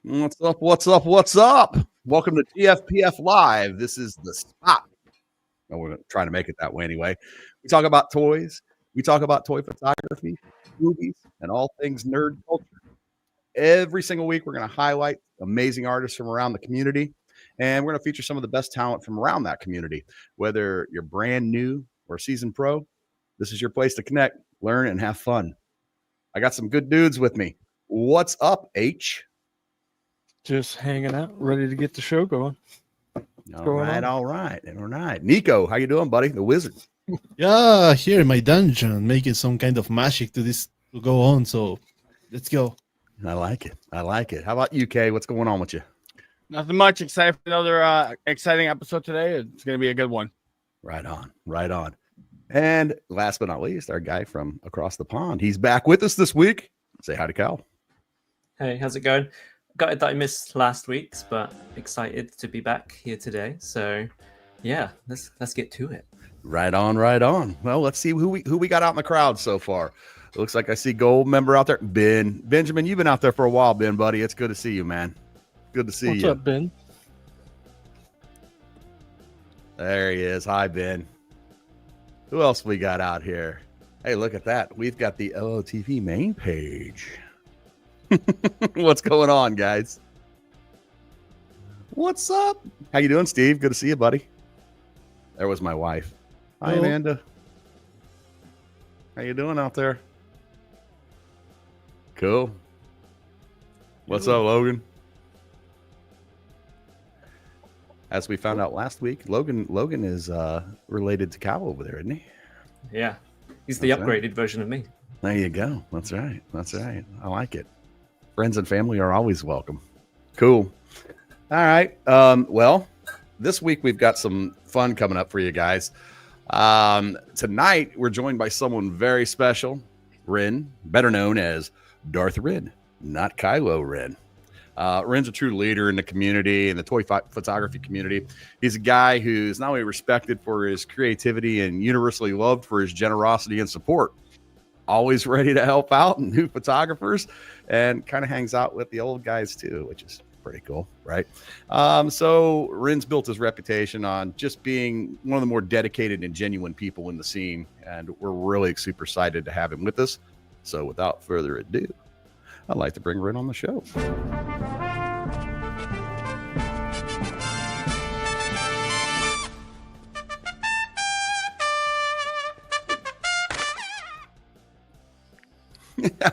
What's up? What's up? What's up? Welcome to Gfpf Live. This is the spot. Oh, we're trying to make it that way anyway. We talk about toys. We talk about toy photography, movies, and all things nerd culture. Every single week, we're going to highlight amazing artists from around the community, and we're going to feature some of the best talent from around that community. Whether you're brand new or seasoned pro, this is your place to connect, learn, and have fun. I got some good dudes with me. What's up, H? Just hanging out, ready to get the show going. All right. Nico, how you doing, buddy? The wizard. Yeah, here in my dungeon, making some kind of magic to go on. So let's go. I like it. How about you, Kay? What's going on with you? Nothing much. Excited for another exciting episode today. It's going to be a good one. Right on. And last but not least, our guy from across the pond. He's back with us this week. Say hi to Cal. Hey, how's it going? Gutted that I missed last week's, but excited to be back here today. So, yeah, let's get to it. Right on. Well, let's see who we got out in the crowd so far. It looks like I see Gold member out there. Benjamin, you've been out there for a while, Ben, buddy. It's good to see you, man. Good to see you. What's up, Ben? There he is. Hi, Ben. Who else we got out here? Hey, look at that. We've got the LOTV main page. What's going on, guys? What's up? How you doing, Steve? Good to see you, buddy. There was my wife. Hi, Hello. Amanda. How you doing out there? Cool. What's up, Logan? As we found out last week, Logan is related to Cal over there, isn't he? Yeah, he's the That's upgraded right. version of me. There you go. That's right. I like it. Friends and family are always welcome. Cool. All right. Well, this week we've got some fun coming up for you guys. Tonight we're joined by someone very special, Wren, better known as Darth Wren, not Kylo Ren. Wren's a true leader in the community, in the toy photography community. He's a guy who's not only respected for his creativity and universally loved for his generosity and support. Always ready to help out new photographers, and kind of hangs out with the old guys too, which is pretty cool, right? So Wren's built his reputation on just being one of the more dedicated and genuine people in the scene, and we're really super excited to have him with us. So without further ado, I'd like to bring Wren on the show.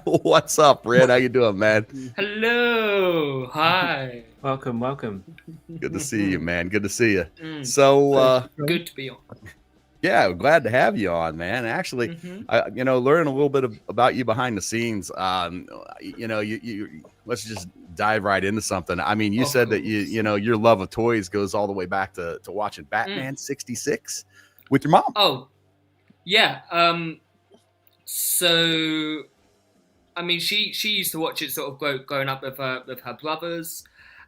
What's up, Wren? How you doing, man? Hello. Hi. Welcome. Good to see you, man. Good to see you. So, Good to be on. yeah, glad to have you on, man. Actually, learning a little bit about you behind the scenes. You let's just dive right into something. I mean, you said that your love of toys goes all the way back to watching Batman '66 with your mom. Oh, yeah. So, I mean, she used to watch it sort of growing up with her brothers.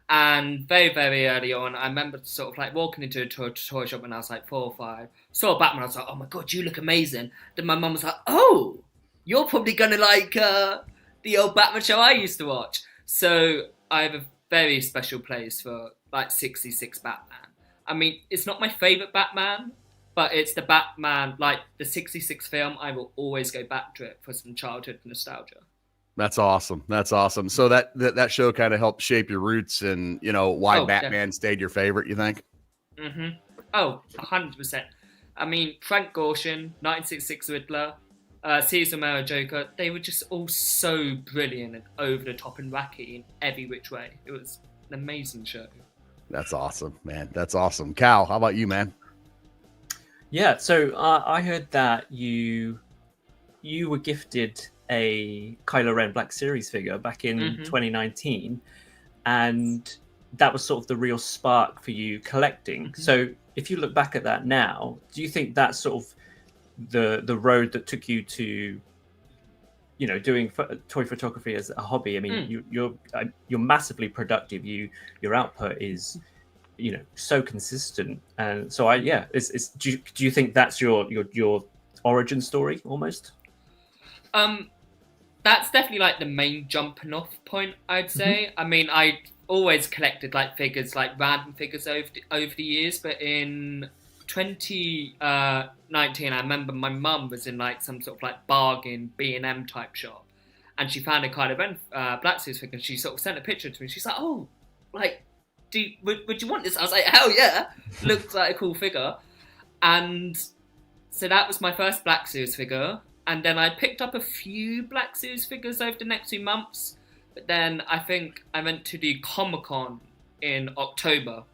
And very, very early on, I remember sort of like walking into a toy shop when I was like 4 or 5. Saw Batman, I was like, oh my God, you look amazing. Then my mum was like, oh, you're probably going to like the old Batman show I used to watch. So I have a very special place for like 66 Batman. I mean, it's not my favourite Batman, but it's the Batman, like the 66 film. I will always go back to it for some childhood nostalgia. That's awesome. So that show kind of helped shape your roots and, why Batman definitely stayed your favorite, you think? Mm-hmm. Oh, 100%. I mean, Frank Gorshin, 1966 Riddler, Cesar Romero Joker, they were just all so brilliant and over the top and wacky in every which way. It was an amazing show. That's awesome, man. That's awesome. Cal, how about you, man? Yeah, so I heard that you were gifted a Kylo Ren Black Series figure back in 2019, and that was sort of the real spark for you collecting. Mm-hmm. So if you look back at that now, do you think that's sort of the road that took you to, you know, doing toy photography as a hobby? I mean, you're massively productive. Your output is, you know, so consistent, and so do you think that's your origin story almost? That's definitely like the main jumping off point, I'd say. I mean, I always collected like figures, like random figures over the years, but in 2019, I remember my mum was in like some sort of like bargain B&M type shop, and she found a Kylo Ren Black Series figure, and she sort of sent a picture to me. She's like, "Oh, like, would you want this?" I was like, "Hell yeah, looks like a cool figure." And so that was my first Black Series figure. And then I picked up a few Black Series figures over the next 2 months. But then I think I went to the Comic-Con in October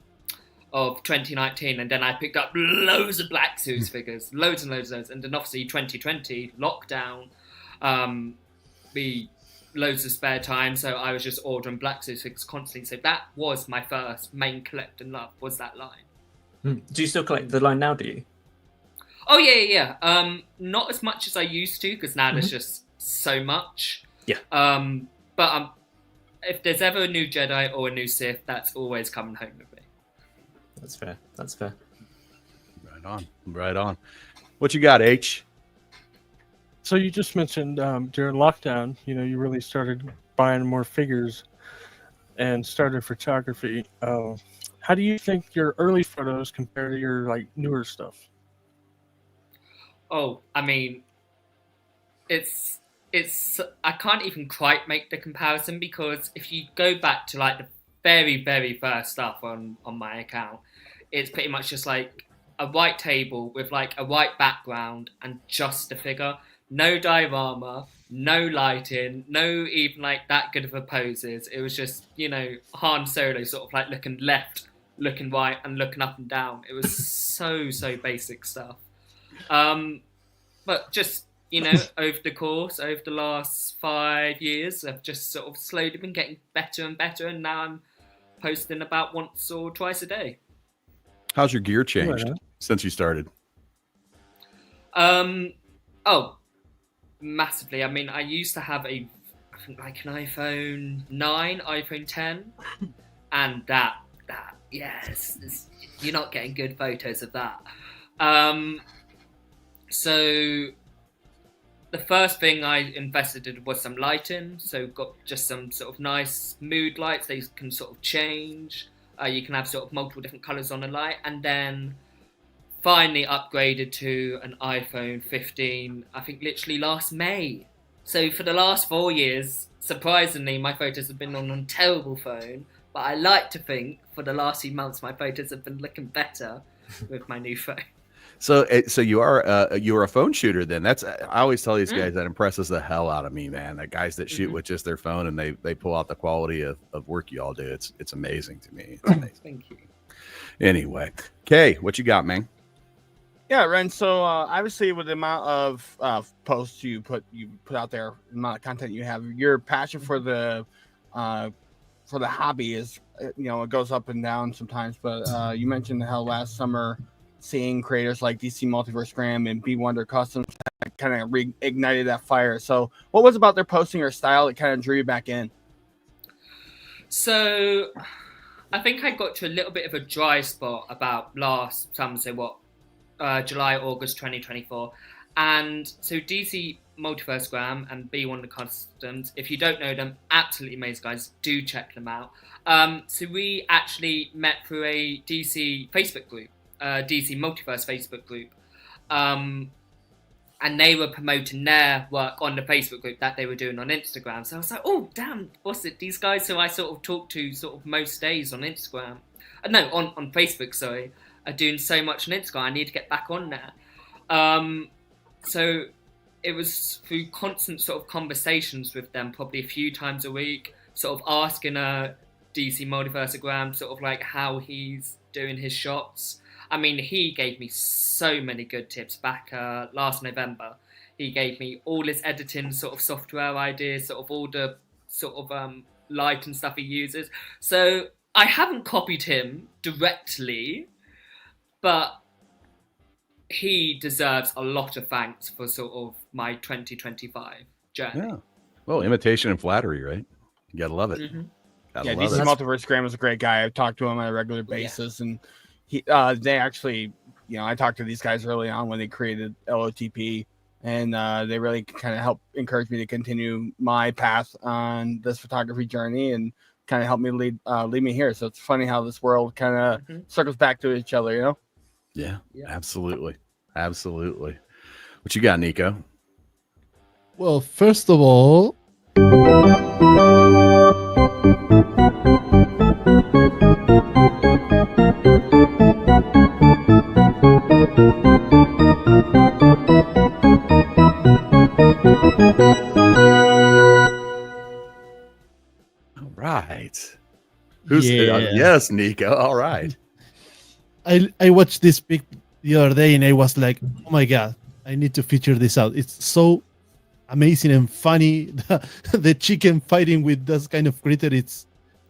of 2019. And then I picked up loads of Black Series figures. Loads and loads and loads. And then obviously 2020, lockdown, loads of spare time. So I was just ordering Black Series figures constantly. So that was my first main collect and love, was that line. Do you still collect the line now, do you? Oh, yeah. Not as much as I used to, because now there's just so much. Yeah. But if there's ever a new Jedi or a new Sith, that's always coming home with me. That's fair. Right on. What you got, H? So you just mentioned during lockdown, you know, you really started buying more figures and started photography. How do you think your early photos compare to your like newer stuff? Oh, I mean, it's I can't even quite make the comparison, because if you go back to like the very, very first stuff on my account, it's pretty much just like a white table with like a white background and just a figure. No diorama, no lighting, no even like that good of a poses. It was just, you know, Han Solo sort of like looking left, looking right, and looking up and down. It was so basic stuff. But just, you know, over the last 5 years, I've just sort of slowly been getting better and better, and now I'm posting about once or twice a day. How's your gear changed since you started? Oh, massively. I mean, I used to have I think like an iPhone 9, iPhone 10, and that, yes, you're not getting good photos of that. So the first thing I invested in was some lighting. So got just some sort of nice mood lights. They can sort of change. You can have sort of multiple different colors on the light. And then finally upgraded to an iPhone 15, I think literally last May. So for the last 4 years, surprisingly, my photos have been on a terrible phone. But I like to think for the last few months, my photos have been looking better with my new phone. So you are a phone shooter then. I always tell these guys that impresses the hell out of me, man. The guys that shoot with just their phone and they pull out the quality of work you all do. It's amazing to me. It's amazing. Thank you. Anyway, Kay, what you got, man? Yeah, Ren. So obviously, with the amount of posts you put out there, the amount of content you have, your passion for the hobby is, you know, it goes up and down sometimes. But you mentioned how last summer, seeing creators like DC Multiverse Graham and B Wonder Customs kind of reignited that fire. So what was about their posting or style that kind of drew you back in? So I think I got to a little bit of a dry spot about last summer, so July, August 2024. And so DC Multiverse Graham and B Wonder Customs, if you don't know them, absolutely amazing guys, do check them out. So we actually met through a DC Facebook group. DC Multiverse Facebook group, and they were promoting their work on the Facebook group that they were doing on Instagram. So I was like, oh damn, what's it? These guys who I sort of talk to sort of most days on Instagram, on Facebook, sorry, are doing so much on Instagram. I need to get back on there. So it was through constant sort of conversations with them, probably a few times a week, sort of asking DC Multiverse Graham sort of like how he's doing his shots. I mean, he gave me so many good tips back last November. He gave me all his editing sort of software ideas, sort of all the sort of light and stuff he uses. So I haven't copied him directly, but he deserves a lot of thanks for sort of my 2025 journey. Yeah. Well, imitation and flattery, right? You gotta love it. Mm-hmm. Gotta Yeah, love DC it. Multiverse Graham is a great guy. I talk to him on a regular basis, and he they actually, I talked to these guys early on when they created LOTP, and they really kind of helped encourage me to continue my path on this photography journey and kind of help me lead me here. So it's funny how this world kind of circles back to each other, Yeah, absolutely. What you got, Nico? Well, first of all, All right. Who's Yeah. yes, Nico. All right. I watched this pic the other day and I was like, oh my god, I need to feature this out. It's so amazing and funny. The chicken fighting with this kind of critter,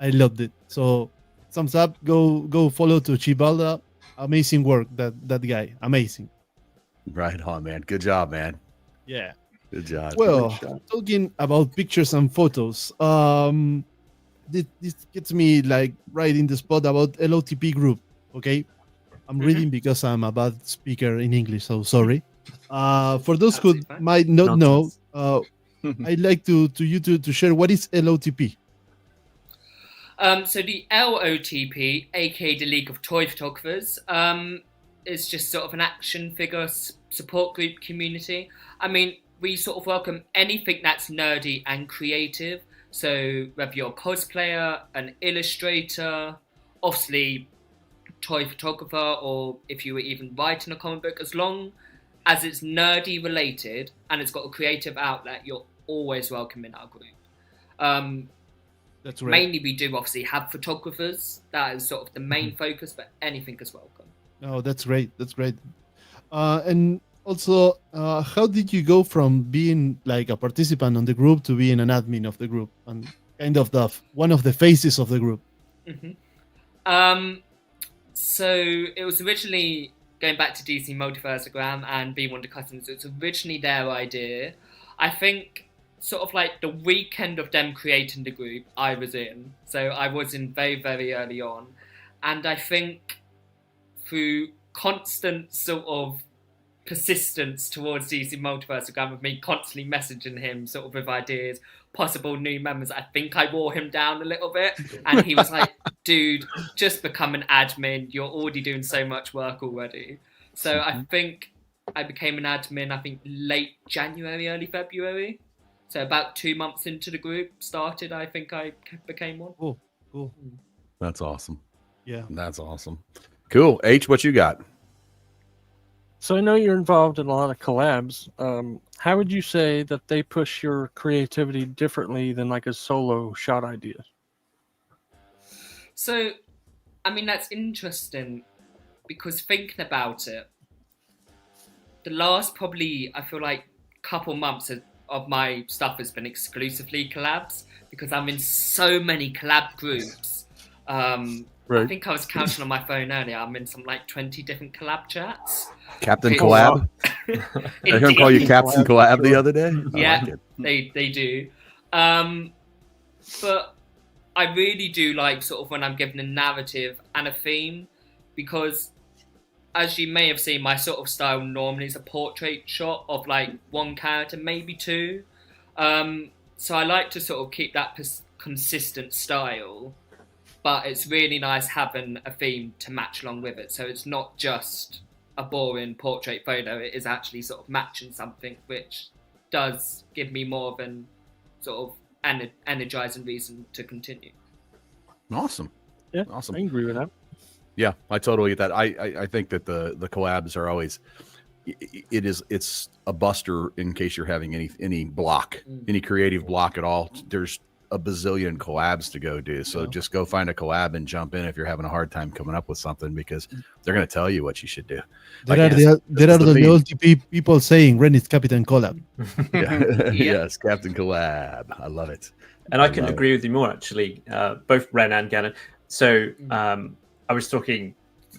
I loved it. So thumbs up, go follow to Chibalda. Amazing work, that guy. Amazing. Right on, man. Good job, man. Yeah. Good job. Well, talking about pictures and photos, this gets me like right in the spot about LOTP group. Okay, I'm reading because I'm a bad speaker in English, so sorry. For those who Absolutely fine. might not Nonsense. know, I'd like to share what is LOTP. So the LOTP, aka the League of Toy Photographers, is just sort of an action figure support group community. I mean, we sort of welcome anything that's nerdy and creative. So whether you're a cosplayer, an illustrator, obviously toy photographer, or if you were even writing a comic book, as long as it's nerdy related and it's got a creative outlet, you're always welcome in our group. That's right. Mainly we do obviously have photographers. That is sort of the main focus, but anything is welcome. Oh, that's great. That's great. And also, how did you go from being like a participant on the group to being an admin of the group and kind of one of the faces of the group? So it was originally going back to DC Multiversogram and being one of the customers. It was originally their idea. I think sort of like the weekend of them creating the group, I was in. So I was in very, very early on. And I think through constant sort of persistence towards DC Multiversogram, of me constantly messaging him sort of with ideas, possible new members, I think I wore him down a little bit. And he was like, dude, just become an admin. You're already doing so much work already. So I think I became an admin, I think late January, early February. So about 2 months into the group started, I think I became one. Cool. That's awesome. Yeah. That's awesome. Cool. H, what you got? So I know you're involved in a lot of collabs. How would you say that they push your creativity differently than like a solo shot idea? So, I mean, that's interesting because thinking about it, the last probably, I feel like, couple months of my stuff has been exclusively collabs because I'm in so many collab groups. Right. I think I was counting on my phone earlier. I'm in some like 20 different collab chats. Captain Okay. Collab? I heard him call you Captain Collab the other day. Yeah, I like it. they do. But I really do like sort of when I'm given a narrative and a theme, because as you may have seen, my sort of style normally is a portrait shot of like one character, maybe two. So I like to sort of keep that consistent style, but it's really nice having a theme to match along with it. So it's not just a boring portrait photo, it is actually sort of matching something, which does give me more of an sort of energizing reason to continue. Awesome. Yeah, Awesome. I agree with that. Yeah, I totally get that. I think that the collabs are always, it's a buster in case you're having any block, any creative block at all. There's a bazillion collabs to go do. So just go find a collab and jump in if you're having a hard time coming up with something, because they're going to tell you what you should do. There are the LTP people saying Ren is Captain Collab. Yeah. Yes, Captain Collab. I love it. And I couldn't agree with you more, actually. Both Ren and Gannon. So I was talking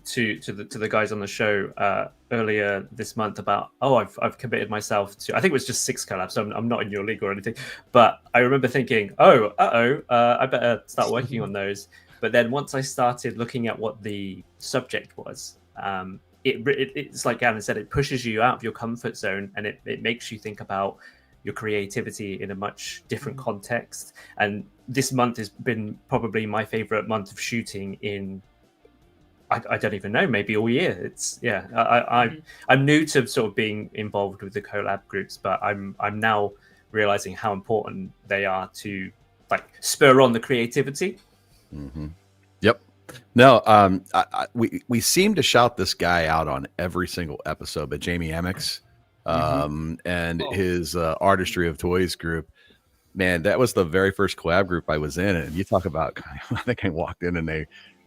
to the guys on the show earlier this month about I've committed myself to, I think it was just 6 collabs, so I'm not in your league or anything, but I remember thinking I better start working on those. But then once I started looking at what the subject was, it's like Gavin said, it pushes you out of your comfort zone, and it makes you think about your creativity in a much different context. And this month has been probably my favorite month of shooting in, I don't even know, maybe all year. It's I'm new to sort of being involved with the collab groups, but I'm now realizing how important they are to like spur on the creativity. Mm-hmm. Yep. No, we seem to shout this guy out on every single episode, but Jamie Emmix and his Artistry of Toys group, man, that was the very first collab group I was in. And you talk about, I think I walked in and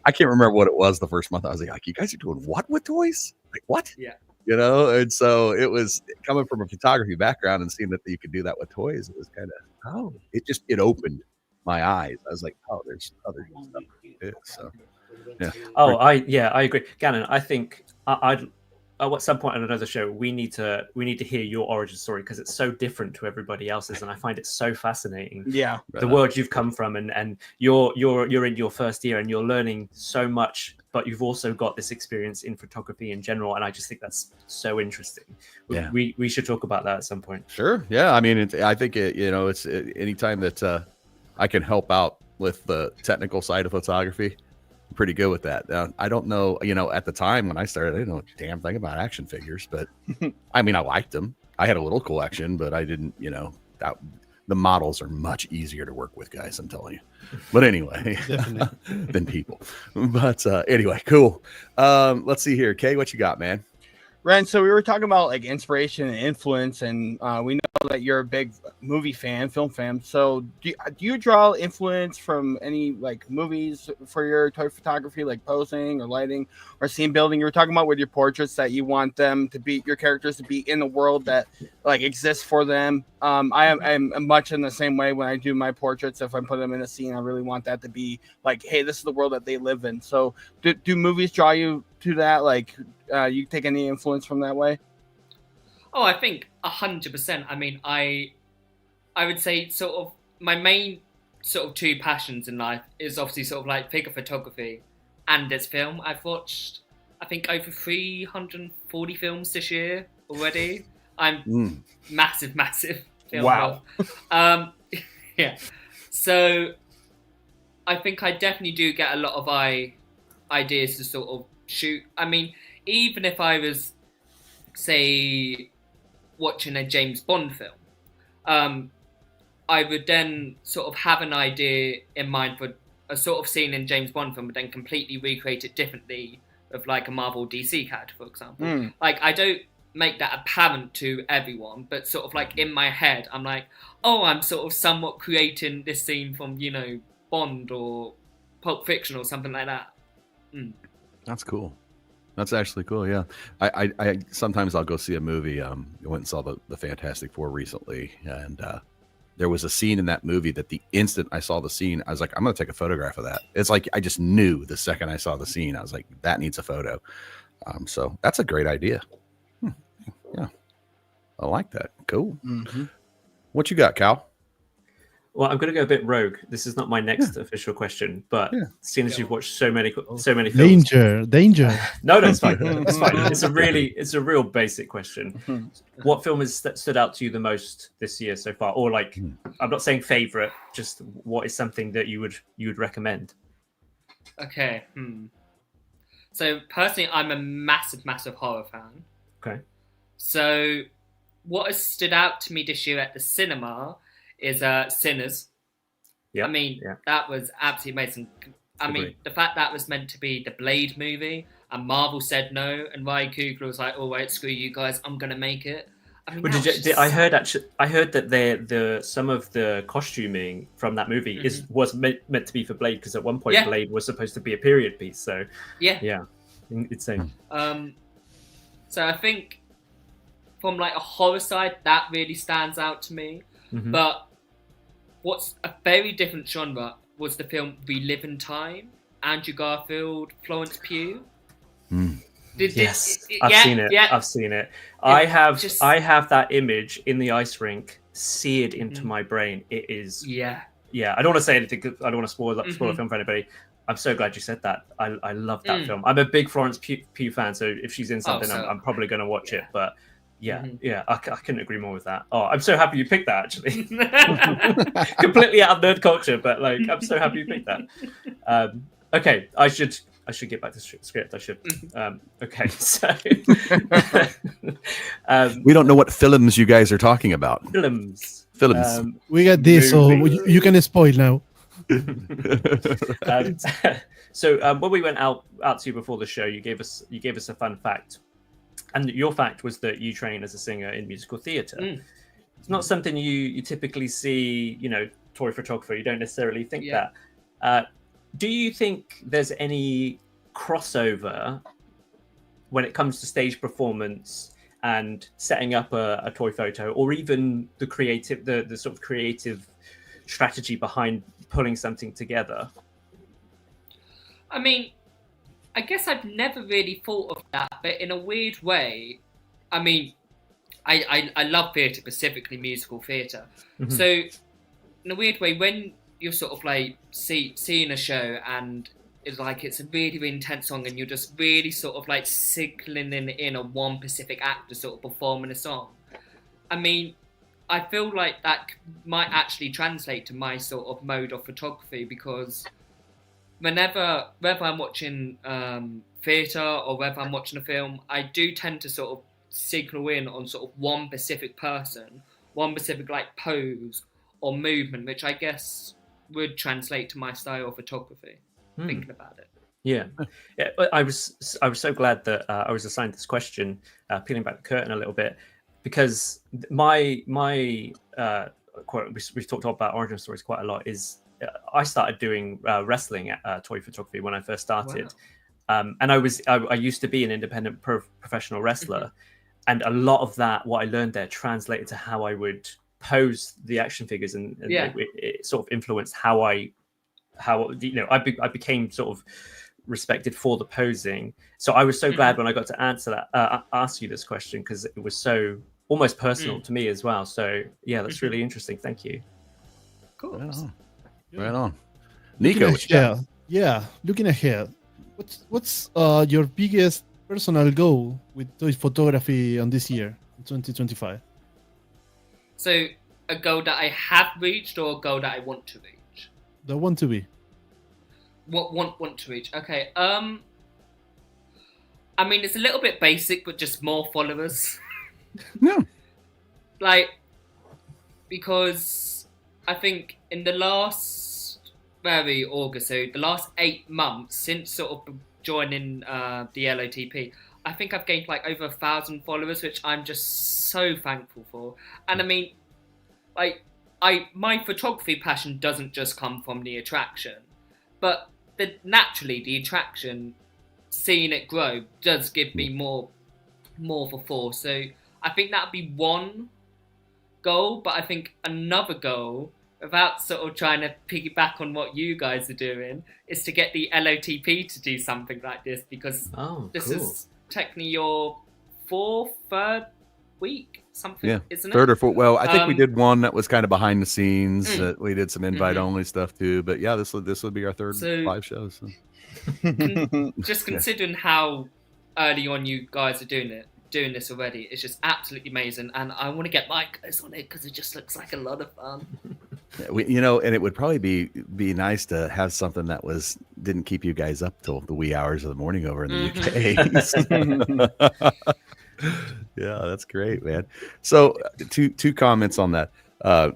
I can't remember what it was the first month. I was like, you guys are doing what with toys? Like, what? Yeah. You know? And so it was coming from a photography background and seeing that you could do that with toys. It was kind of, it opened my eyes. I was like, there's other stuff to do. So, yeah. I agree. Gannon, I think I'd at some point on another show, we need to hear your origin story, because it's so different to everybody else's, and I find it so fascinating. Yeah, the world you've come from, and you're in your first year and you're learning so much, but you've also got this experience in photography in general, and I just think that's so interesting. Yeah. We should talk about that at some point. Sure. Yeah. I mean, I think it's anytime that I can help out with the technical side of photography, pretty good with that. I don't know, at the time when I started, I didn't know a damn thing about action figures, but I mean, I liked them. I had a little collection, but I didn't, the models are much easier to work with, guys, I'm telling you. But anyway, than people. But anyway, cool. Let's see here. Kay, what you got, man? Ren, so we were talking about like inspiration and influence, and we know that you're a big movie fan, film fan. So do you draw influence from any like movies for your toy photography, like posing or lighting or scene building? You were talking about with your portraits that you want them to be, your characters to be in the world that like exists for them. I'm much in the same way when I do my portraits. If I put them in a scene, I really want that to be like, hey, this is the world that they live in. So do movies draw you to that? Like, you take any influence from that way? Oh, I think 100%. I mean, I would say sort of my main sort of 2 passions in life is obviously sort of like figure photography and its film. I've watched, I think, over 340 films this year already. I'm massive film. Wow. Yeah. So I think I definitely do get a lot of ideas to sort of shoot. I mean, even if I was, say, watching a James Bond film, I would then sort of have an idea in mind for a sort of scene in James Bond film, but then completely recreate it differently of like a Marvel DC character, for example. Like, I don't make that apparent to everyone, but sort of like in my head, I'm like, I'm sort of somewhat creating this scene from, Bond or Pulp Fiction or something like that. That's cool. That's actually cool. Yeah. I sometimes I'll go see a movie. I went and saw the Fantastic Four recently, and there was a scene in that movie that the instant I saw the scene, I was like, I'm going to take a photograph of that. It's like, I just knew the second I saw the scene, I was like, that needs a photo. So that's a great idea. Yeah. I like that. Cool. What you got, Cal? Well, I'm going to go a bit rogue. This is not my next official question, but seeing as you've watched so many films, danger. No, it's fine. It's fine. It's a real basic question. What film has stood out to you the most this year so far? Or like, I'm not saying favorite, just what is something that you would recommend? Okay. So personally, I'm a massive horror fan. Okay. So what has stood out to me this year at the cinema is Sinners. Yeah. I mean, that was absolutely amazing. I mean, the fact that was meant to be the Blade movie, and Marvel said no, and Ryan Coogler was like, "Oh wait, screw you guys, I'm gonna make it." I mean, I heard that some of the costuming from that movie was meant to be for Blade, because at one point Blade was supposed to be a period piece. So yeah, insane. So I think from like a horror side, that really stands out to me. But what's a very different genre was the film We Live in Time. Andrew Garfield, Florence Pugh. Yes, I've seen it. Yeah. I've seen it. Yeah, I have that image in the ice rink seared into my brain. It is. Yeah. Yeah, I don't want to say anything because I don't want to spoil a film for anybody. I'm so glad you said that. I love that film. I'm a big Florence Pugh fan, so if she's in something, I'm probably going to watch it. But yeah, I couldn't agree more with that. Oh, I'm so happy you picked that, actually. Completely out of nerd culture, but like, I'm so happy you picked that. Okay, I should get back to script. I should. Okay, so we don't know what films you guys are talking about. Films. We got this, so you can spoil now. So when we went out to you before the show, you gave us a fun fact, and your fact was that you train as a singer in musical theatre. It's not something you typically see, toy photographer. You don't necessarily think that. Do you think there's any crossover when it comes to stage performance and setting up a toy photo, or even the sort of creative strategy behind pulling something together? I mean, I guess I've never really thought of that, but in a weird way, I mean, I love theatre, specifically musical theatre. So in a weird way, when you're sort of like seeing a show and it's like it's a really, really intense song and you're just really sort of like signaling in a one specific actor sort of performing a song. I mean, I feel like that might actually translate to my sort of mode of photography, because whether I'm watching theatre or whether I'm watching a film, I do tend to sort of signal in on sort of one specific person, one specific like pose or movement, which I guess would translate to my style of photography. Thinking about it. Yeah. I was so glad that I was assigned this question, peeling back the curtain a little bit, because my quote, we've talked about origin stories quite a lot, is I started doing wrestling toy photography when I first started. Wow. And I used to be an independent professional wrestler, and a lot of that, what I learned there, translated to how I would pose the action figures, and it sort of influenced how I became sort of respected for the posing. So I was so glad when I got to answer that, ask you this question, because it was so almost personal to me as well. So yeah, that's really interesting. Thank you. Cool. Right on. Nico. Looking ahead, what's your biggest personal goal with toy photography on this year, 2025? So a goal that I have reached, or a goal that I want to reach? The want to be. What want to reach? Okay. I mean, it's a little bit basic, but just more followers. No. Because I think in the last August, so the last 8 months since sort of joining the LOTP, I think I've gained like over 1,000 followers, which I'm just so thankful for. And I mean, my photography passion doesn't just come from the attraction, but naturally the attraction, seeing it grow, does give me more of a force. So I think that'd be one goal, but I think another goal, without sort of trying to piggyback on what you guys are doing, is to get the LOTP to do something like this, because this is technically your third week, something, isn't it? Third or fourth. Well, I think we did one that was kind of behind the scenes. We did some invite only stuff too, but yeah, this would be our third 5 shows. So. Just considering how early on you guys are doing this already, it's just absolutely amazing, and I want to get my guys on it because it just looks like a lot of fun. And it would probably be nice to have something that didn't keep you guys up till the wee hours of the morning over in the UK. Yeah, that's great, man. So two comments on that.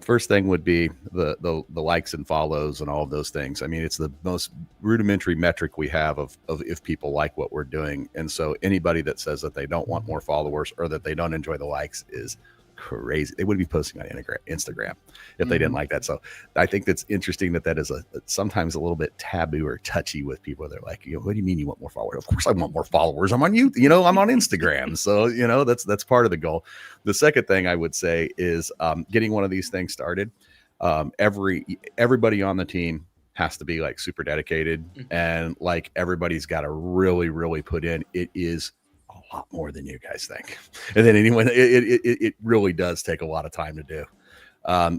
First thing would be the likes and follows and all of those things. I mean, it's the most rudimentary metric we have of if people like what we're doing. And so anybody that says that they don't want more followers or that they don't enjoy the likes is crazy. They wouldn't be posting on Instagram if they didn't like that. So I think that's interesting that is sometimes a little bit taboo or touchy with people. They're like, what do you mean you want more followers? Of course I want more followers. I'm on I'm on Instagram. So, that's part of the goal. The second thing I would say is getting one of these things started. Everybody on the team has to be like super dedicated, and like everybody's got to really, really put in. It is a lot more than you guys think, and then anyone, it really does take a lot of time to do.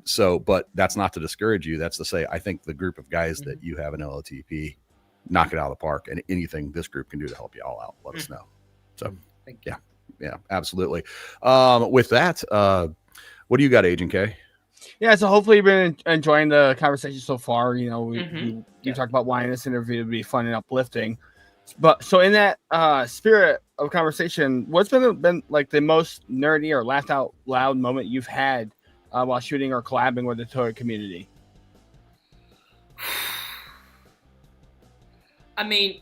So, but that's not to discourage you. That's to say, I think the group of guys that you have in LOTP knock it out of the park, and anything this group can do to help you all out, let us know. So, yeah, absolutely. With that, what do you got, Agent K? Yeah, so hopefully you've been enjoying the conversation so far. You know, we talked about wanting this interview to be fun and uplifting. But so in that spirit of conversation, what's been like the most nerdy or laughed out loud moment you've had while shooting or collabing with the toy community? I mean,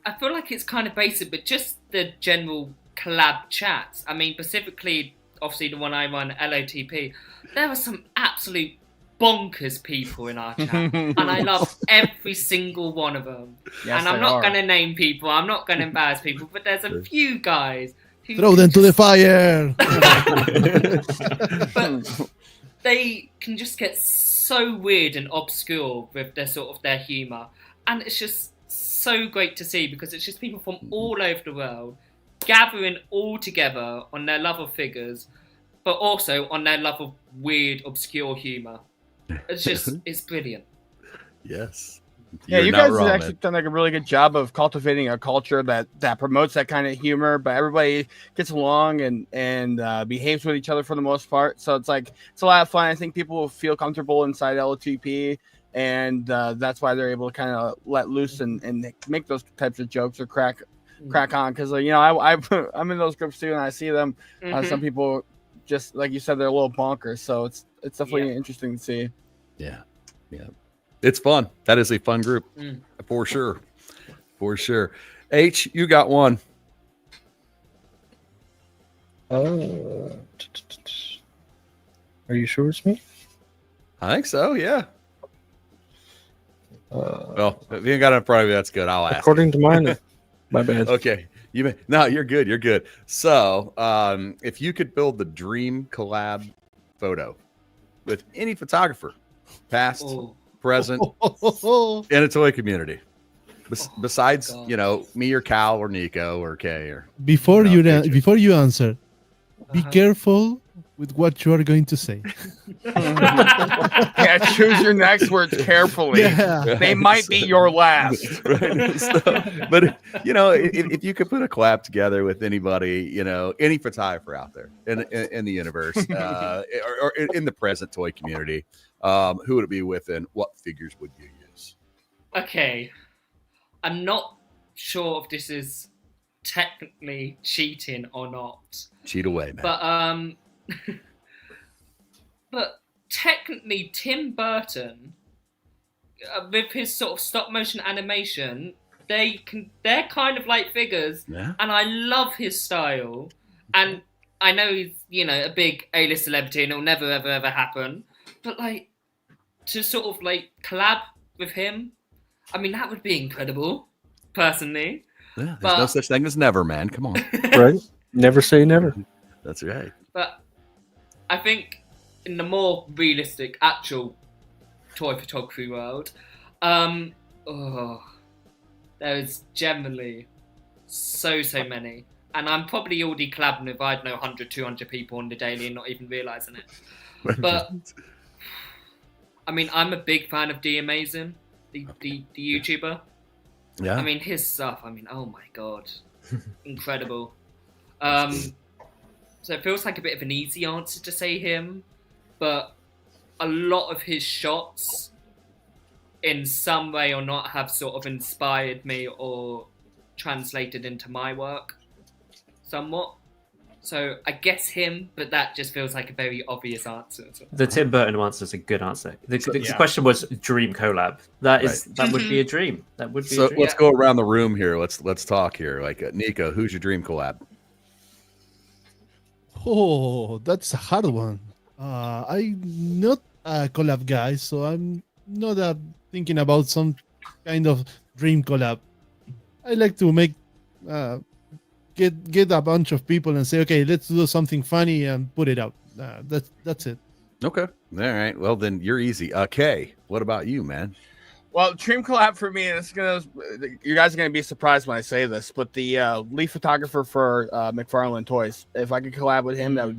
I feel like it's kind of basic, but just the general collab chats. I mean, specifically, obviously the one I run, LOTP, there are some absolute bonkers people in our chat, and I love every single one of them. Yes, and I'm not going to name people, I'm not going to embarrass people, but there's a few guys who throw them to the fire. But they can just get so weird and obscure with their humor, and it's just so great to see, because it's just people from all over the world gathering all together on their love of figures, but also on their love of weird, obscure humor. It's just, it's brilliant. Yes. Yeah, you guys have actually done like a really good job of cultivating a culture that promotes that kind of humor, but everybody gets along and behaves with each other for the most part. So it's like, it's a lot of fun. I think people will feel comfortable inside LTP, and that's why they're able to kind of let loose and make those types of jokes or crack on. Because you know, I'm in those groups too, and I see them. Some people, just like you said, they're a little bonkers. So it's definitely interesting to see. Yeah. It's fun. That is a fun group for sure. H, you got one. Are you sure it's me? I think so. Yeah. Well, if you ain't got it in front of you, that's good. I'll ask. According to mine, my bad. Okay. No, you're good. You're good. So, if you could build the dream collab photo with any photographer, past, present, in a toy community, besides you know, me or Cal or Nico or Kay or before you answer, be careful with what you are going to say. Yeah, choose your next words carefully. Yeah. They might be your last. Right? So, but you know, if you could put a collab together with anybody, you know, any photographer out there in the universe, or in the present toy community, who would it be with, and what figures would you use? Okay, I'm not sure if this is technically cheating or not. Cheat away, man. But technically, Tim Burton, with his sort of stop motion animation, they're kind of like figures, and I love his style. And I know he's, you know, a big A-list celebrity, and it'll never ever happen. But like, to sort of like collab with him, I mean, that would be incredible. Personally, there's no such thing as never, man. Come on, right? Never say never. That's right. But I think in the more realistic, actual toy photography world, there's generally so many. And I'm probably already collabing with, I don't know, 100, 200 people on the daily and not even realising it. But, I mean, I'm a big fan of D Amazing, the YouTuber. Yeah. I mean, his stuff, I mean, oh my God. Incredible. So it feels like a bit of an easy answer to say him, but a lot of his shots, in some way or not, have sort of inspired me or translated into my work somewhat. So I guess him, but that just feels like a very obvious answer. The Tim Burton answer is a good answer. The question was dream collab. That would be a dream. That would be. So a dream. let's go around the room here. Let's talk here. Like Nico, who's your dream collab? Oh, that's a hard one. I'm not a collab guy, so I'm not thinking about some kind of dream collab. I like to make get a bunch of people and say, okay, let's do something funny and put it out. That's it. Okay. All right. Well, then you're easy. Kay, what about you, man? Well, dream collab for me, and you guys are gonna be surprised when I say this, but the lead photographer for McFarlane Toys. If I could collab with him, that would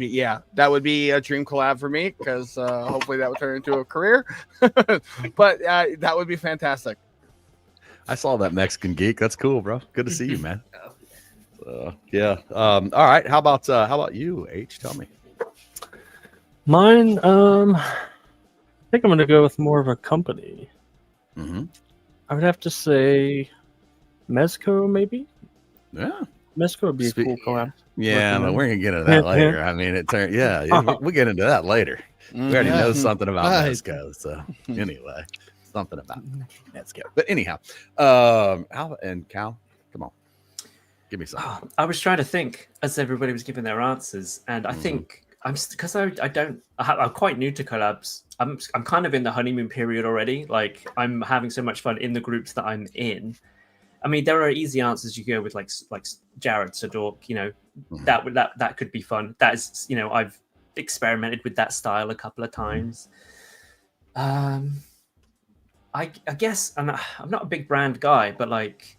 be a dream collab for me, because hopefully that would turn into a career. But that would be fantastic. I saw that Mexican geek. That's cool, bro. Good to see you, man. Yeah. All right. How about you, H? Tell me. Mine, I think I'm going to go with more of a company. Mm-hmm. I would have to say Mezco, maybe? Yeah. Mezco would be a cool collab. Yeah, but we're going to get into that later. I mean, we'll get into that later. We already know something about Mezco. So anyway, something about Mezco. But anyhow, Al and Cal, come on. Give me something. I was trying to think as everybody was giving their answers, and I think I'm quite new to collabs. I'm kind of in the honeymoon period already. Like, I'm having so much fun in the groups that I'm in. I mean, there are easy answers you go with, like Jared Sadork. You know, that could be fun. That is, you know, I've experimented with that style a couple of times. I guess I'm not a big brand guy, but like,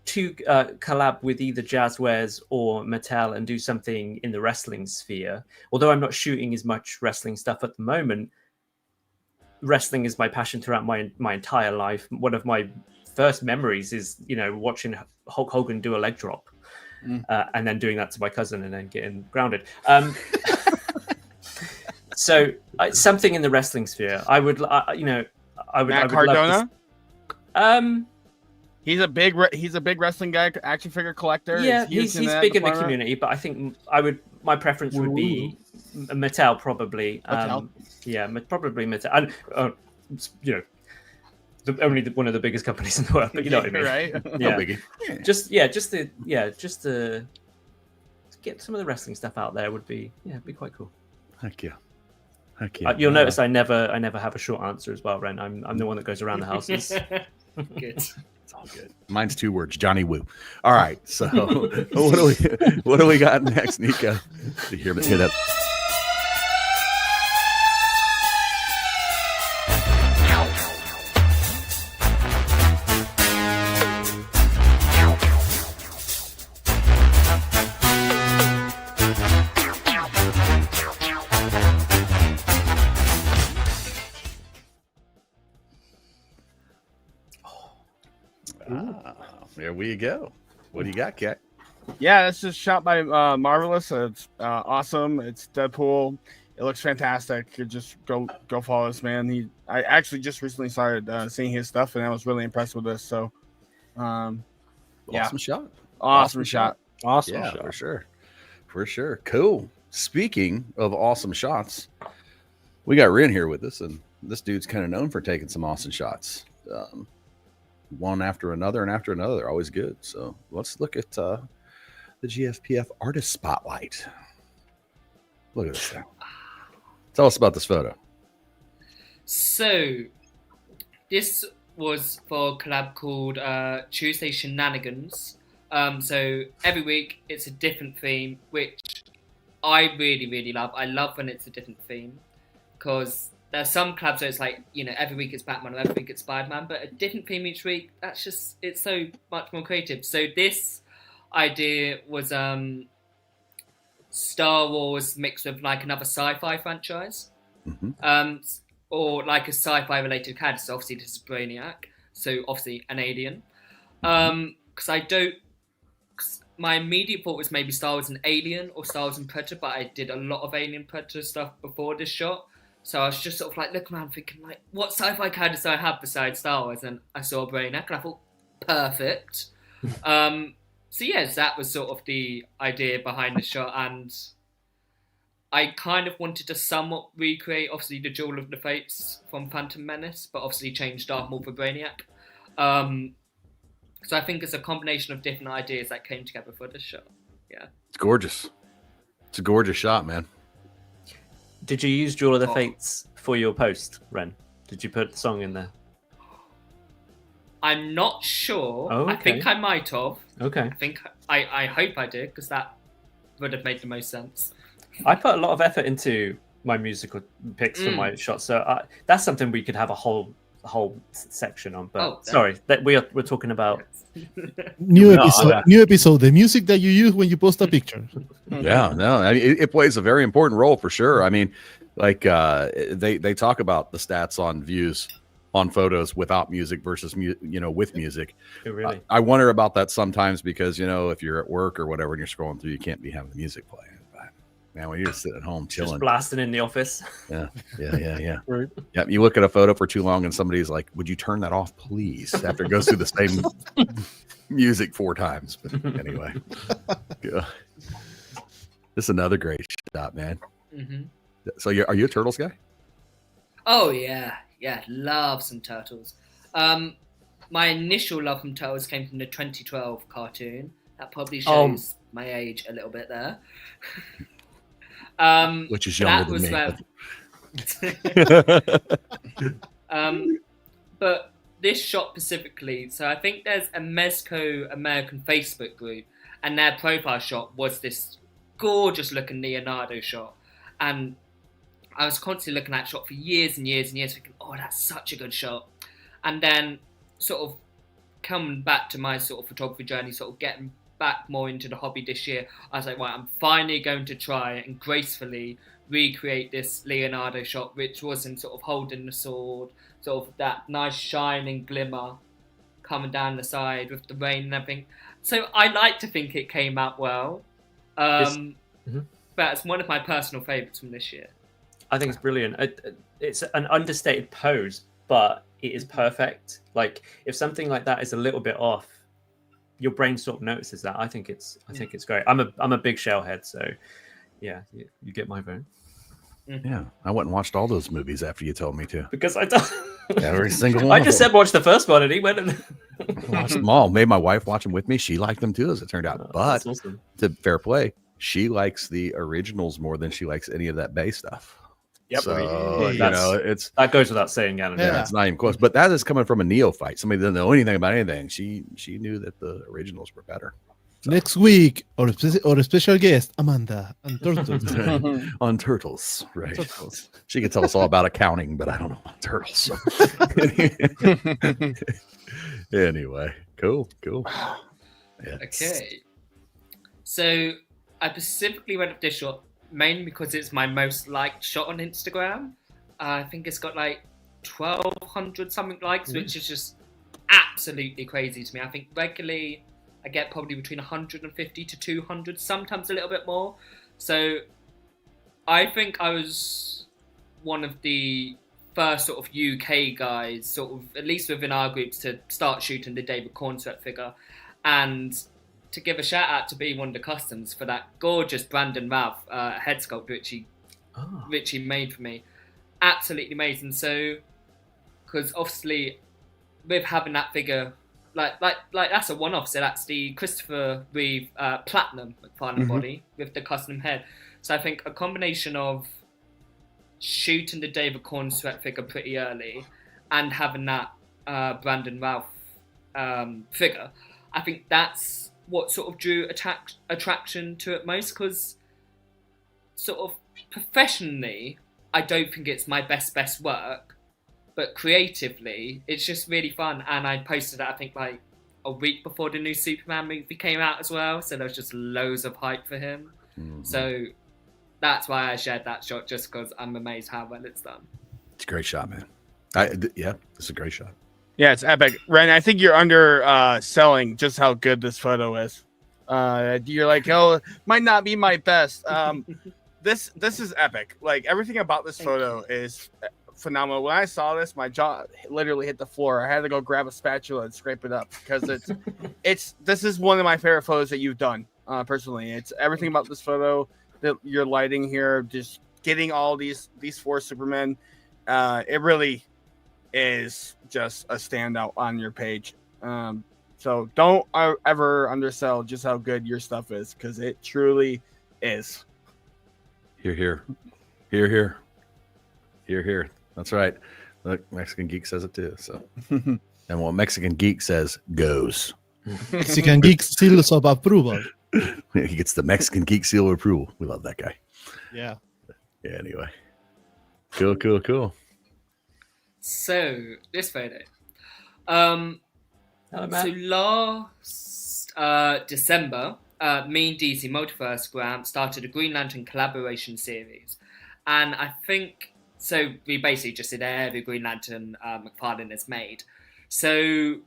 to collab with either Jazzwares or Mattel and do something in the wrestling sphere. Although I'm not shooting as much wrestling stuff at the moment, wrestling is my passion throughout my entire life. One of my first memories is, you know, watching Hulk Hogan do a leg drop and then doing that to my cousin and then getting grounded. So something in the wrestling sphere. I would Matt Cardona? Love to, he's a big wrestling guy, action figure collector. Yeah, he's big in the community, but I think my preference would be Mattel, probably. Mattel. Probably Mattel. And, you know, only one of the biggest companies in the world, but you know what I mean, right? Yeah. Just to get some of the wrestling stuff out there would be quite cool. Heck yeah. You'll notice I never have a short answer as well, Ren. I'm the one that goes around the houses. Good. It's all good. Mine's 2 words, Johnny Woo. All right, so what do we got next, Nico? To hear that. There we go. What do you got, Kat? Yeah, it's just shot by Marvelous. It's awesome. It's Deadpool. It looks fantastic. You just go follow this man. I actually just recently started seeing his stuff, and I was really impressed with this. So, Awesome shot. Awesome shot. Awesome Yeah, shot. for sure. Cool. Speaking of awesome shots, we got Ren here with us, and this dude's kind of known for taking some awesome shots. One after another and after another. They're always good. So let's look at the Gfpf Artist Spotlight. Look at this thing. Tell us about this photo. So, this was for a collab called Tuesday Shenanigans. So every week it's a different theme, which I really, really love. I love when it's a different theme, because there's some collabs where it's like, you know, every week it's Batman or every week it's Spider-Man, but a different theme each week, it's so much more creative. So this idea was Star Wars mixed with like another sci-fi franchise, or like a sci-fi related character. So obviously this is Brainiac, so obviously an alien. Because my immediate thought was maybe Star Wars and Alien or Star Wars and Predator, but I did a lot of Alien Predator stuff before this shot. So I was just sort of like looking around thinking, like, what sci-fi characters do I have besides Star Wars? And I saw Brainiac and I thought, perfect. So yes, that was sort of the idea behind the shot. And I kind of wanted to somewhat recreate, obviously, the Duel of the Fates from Phantom Menace, but obviously change Darth Maul for Brainiac. So I think it's a combination of different ideas that came together for this shot. Yeah. It's gorgeous. It's a gorgeous shot, man. Did you use Duel of the Fates for your post, Ren? Did you put the song in there? I'm not sure. Oh, okay. I think I might have. Okay. I hope I did, because that would have made the most sense. I put a lot of effort into my musical picks for my shots. So that's something we could have a whole section on. But sorry, that we're talking about new episode. The music that you use when you post a picture. Yeah, no, I mean, it plays a very important role for sure. I mean, like they talk about the stats on views on photos without music versus with music. Really, I wonder about that sometimes because if you're at work or whatever and you're scrolling through, you can't be having the music playing. But man, when you're just sitting at home chilling, just blasting in the office. Yeah. Right. Yeah, you look at a photo for too long and somebody's like, "Would you turn that off, please?" After it goes through the same music 4 times. But anyway, yeah. This is another great shot, man. Mm-hmm. So, are you a Turtles guy? Oh yeah, love some Turtles. My initial love from Turtles came from the 2012 cartoon. That probably shows my age a little bit there. Which is younger than me. But this shot specifically, so I think there's a Mezco American Facebook group, and their profile shot was this gorgeous looking Leonardo shot, and I was constantly looking at that shot for years and years and years, thinking, oh, that's such a good shot. And then sort of coming back to my sort of photography journey, sort of getting back more into the hobby this year, I was like, well, I'm finally going to try and gracefully recreate this Leonardo shot, which was him sort of holding the sword, sort of that nice shining glimmer coming down the side with the rain and everything. So I like to think it came out well. But it's one of my personal favourites from this year. I think it's brilliant. It's an understated pose, but it is perfect. Like if something like that is a little bit off, your brain sort of notices that. I think it's great. I'm a big Shellhead, so yeah, you get my vote. Yeah, I went and watched all those movies after you told me to. Because I don't. Every single one. I just said watch the first one, and he went and watched them all. Made my wife watch them with me. She liked them too, as it turned out. But awesome. To fair play, she likes the originals more than she likes any of that Bay stuff. Yep. So, that goes without saying, Gannon. Yeah, it's not even close. But that is coming from a neophyte. Somebody that doesn't know anything about anything. She knew that the originals were better. So. Next week, our special guest, Amanda, on Turtles. On Turtles, right. Turtles. She could tell us all about accounting, but I don't know about Turtles. So. Anyway, cool. Yes. Okay. So I specifically went with this shot mainly because it's my most liked shot on Instagram. I think it's got like 1,200 something likes, which is just absolutely crazy to me. I think regularly I get probably between 150 to 200, sometimes a little bit more. So I think I was one of the first sort of UK guys, sort of at least within our groups, to start shooting the David Cornsweet figure. And to give a shout out to B1 Customs for that gorgeous Brandon Rav head sculpt which he made for me. Absolutely amazing. So, because obviously with having that figure, like that's a one-off. So that's the Christopher Reeve Platinum McFarlane body with the custom head. So I think a combination of shooting the David Cornsweet figure pretty early and having that Brandon Ralph figure, I think that's what sort of drew attraction to it most, because sort of professionally, I don't think it's my best work, but creatively, it's just really fun. And I posted it, I think, like a week before the new Superman movie came out as well, so there was just loads of hype for him. So that's why I shared that shot, just because I'm amazed how well it's done. It's a great shot, man. It's a great shot. Yeah, it's epic. Ren, I think you're selling just how good this photo is. You're like, oh, might not be my best. This is epic. Like, everything about this photo is phenomenal. When I saw this, my jaw literally hit the floor. I had to go grab a spatula and scrape it up because this is one of my favorite photos that you've done. Personally, it's everything about this photo, your lighting here, just getting all these 4 Supermen. It really is just a standout on your page. So don't ever undersell just how good your stuff is, because it truly is. Here. That's right. Look, Mexican Geek says it too. So, and what Mexican Geek says goes. Mexican Geek seals of approval. He gets the Mexican Geek seal of approval. We love that guy. Yeah. Anyway, Cool. So this photo. Hello, So Matt. last December, me and DC Multiverse Graham started a Green Lantern collaboration series, and I think so. We basically just did every Green Lantern McFarlane has made. So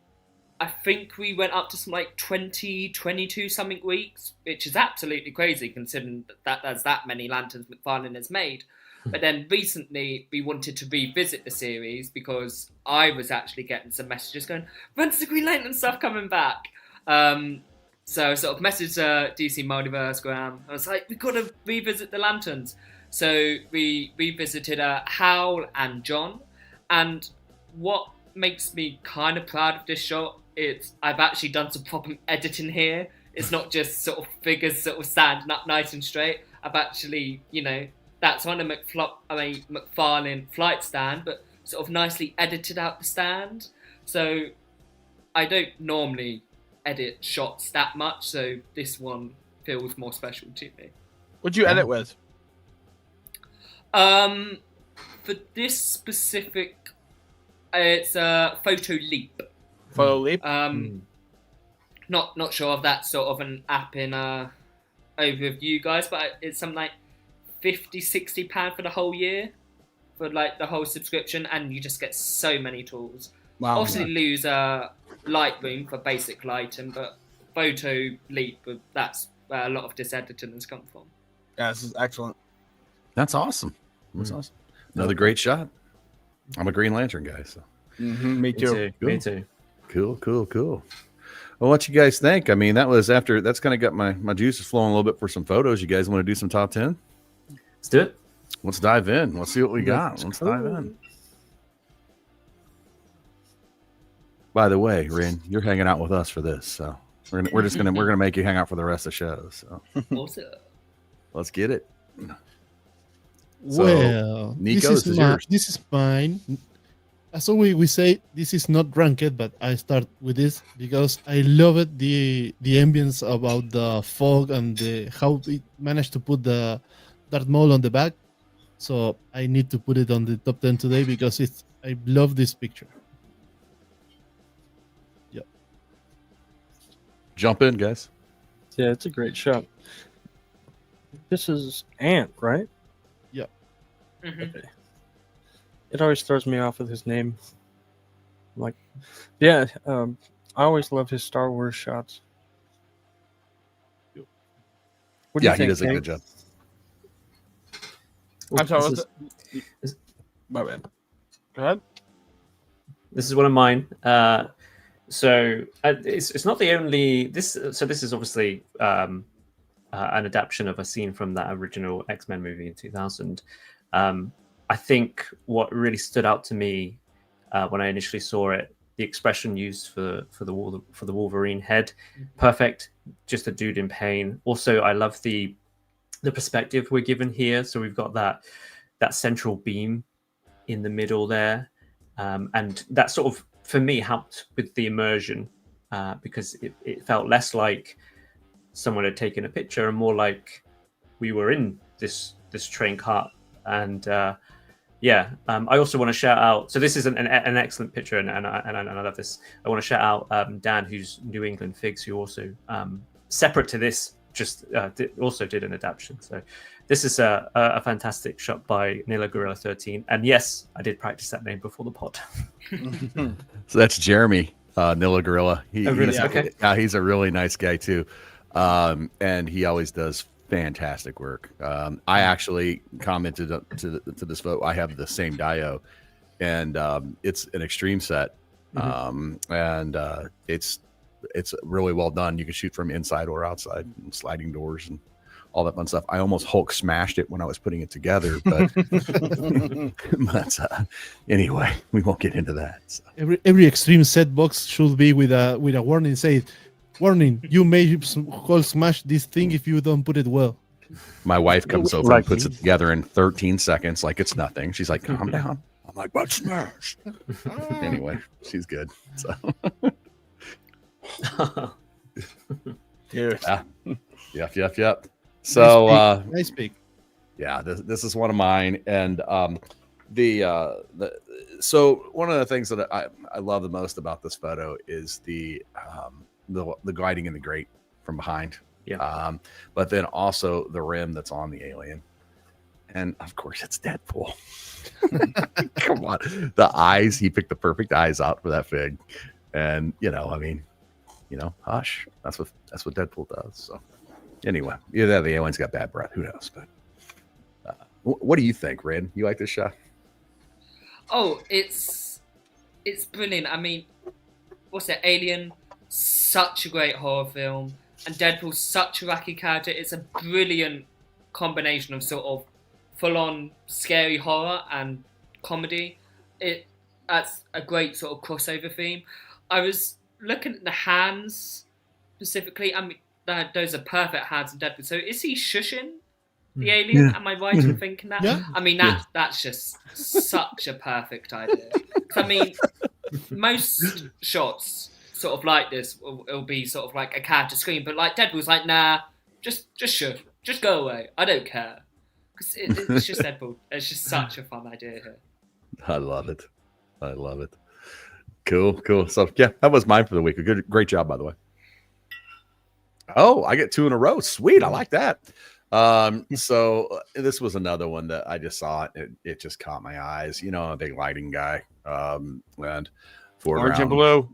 I think we went up to some like 20, 22 something weeks, which is absolutely crazy considering that there's that many lanterns McFarlane has made. But then recently we wanted to revisit the series because I was actually getting some messages going, when's the Green Lantern stuff coming back? So I sort of messaged DC Multiverse Graham. I was like, we've got to revisit the lanterns. So we revisited Hal and John. And what makes me kind of proud of this shot is I've actually done some proper editing here. It's not just sort of figures sort of standing up nice and straight. I've actually, that's on a McFarlane flight stand, but sort of nicely edited out the stand. So I don't normally edit shots that much, so this one feels more special to me. What'd you edit with? For this specific, it's a Photo Leap. Photo Leap? Not sure if that's sort of an app in overview, guys, but it's something like £50-60 for the whole year for like the whole subscription, and you just get so many tools. Wow. Obviously lose Lightroom for basic lighting, but Photo Leap, that's where a lot of this editing has come from. Yeah, this is excellent. That's awesome. That's awesome. Another great shot. I'm a Green Lantern guy, so. Me too. Me too. Cool. Well, what you guys think? I mean, that's kind of got my juices flowing a little bit for some photos. You guys want to do some top 10? Let's do it. Let's dive in. Let's see what we got. Let's dive in. By the way, Ren, you're hanging out with us for this, so we're gonna make you hang out for the rest of the show. So Also, let's get it. So, Well, Nico, this is yours. This is mine. As always, we say this is not ranked, but I start with this because I love it. The ambience about the fog and how it managed to put the Darth Maul on the back. So I need to put it on the top 10 today because I love this picture. Yep. Jump in, guys. Yeah, it's a great shot. This is Ant, right? Yep. Okay. It always throws me off with his name. Like, yeah, I always love his Star Wars shots. What do you Yeah, he think, does a Hank? good job. I'm sorry. This My bad. Go ahead. is one of mine. So it's not the only this. So this is obviously an adaptation of a scene from that original X-Men movie in 2000. I think what really stood out to me when I initially saw it, the expression used for the Wolverine head, perfect, just a dude in pain. Also, I love the perspective we're given here. So we've got that central beam in the middle there, and that sort of for me helped with the immersion because it felt less like someone had taken a picture and more like we were in this train cart. And I also want to shout out. So this is an excellent picture, and I love this. I want to shout out Dan, who's New England Figs, who also separate to this also did an adaptation. So this is a fantastic shot by Nilla Gorilla 13. And yes, I did practice that name before the pod. So that's Jeremy Nilla Gorilla. Okay. He's a really nice guy too, and he always does fantastic work. I actually commented to this photo. I have the same Dio, and it's an extreme set, and it's really well done. You can shoot from inside or outside, and sliding doors and all that fun stuff. I almost Hulk smashed it when I was putting it together, but anyway, we won't get into that. So. Every extreme set box should be with a warning. Say, warning, you may Hulk smash this thing if you don't put it well. My wife comes over and puts it together in 13 seconds like it's nothing. She's like, calm down. I'm like, but smash. Anyway, she's good. So. Dude. Yep. So nice pick. yeah, this is one of mine, and So one of the things that I love the most about this photo is the gliding in the grate from behind. Yeah. But then also the rim that's on the alien. And of course it's Deadpool. Come on. The eyes, he picked the perfect eyes out for that fig. And hush. That's what Deadpool does. So anyway, either the alien's got bad breath, who knows? But what do you think, Red? You like this shot? Oh, it's brilliant. I mean, what's it? Alien, such a great horror film, and Deadpool's such a wacky character. It's a brilliant combination of sort of full-on scary horror and comedy. That's a great sort of crossover theme. I was looking at the hands specifically. I mean, those are perfect hands in Deadpool. So is he shushing the alien? Yeah. Am I right in thinking that? Yeah. I mean, that's just such a perfect idea. 'Cause, I mean, most shots sort of like this will be sort of like a character scream, but like Deadpool's like, nah, just shush, just go away. I don't care. Because it's just Deadpool. It's just such a fun idea here. I love it. Cool. So yeah, that was mine for the week. Great job, by the way. Oh, I get 2 in a row. Sweet. I like that. So this was another one that I just saw. It just caught my eyes. I'm a big lighting guy. And Orange and blue.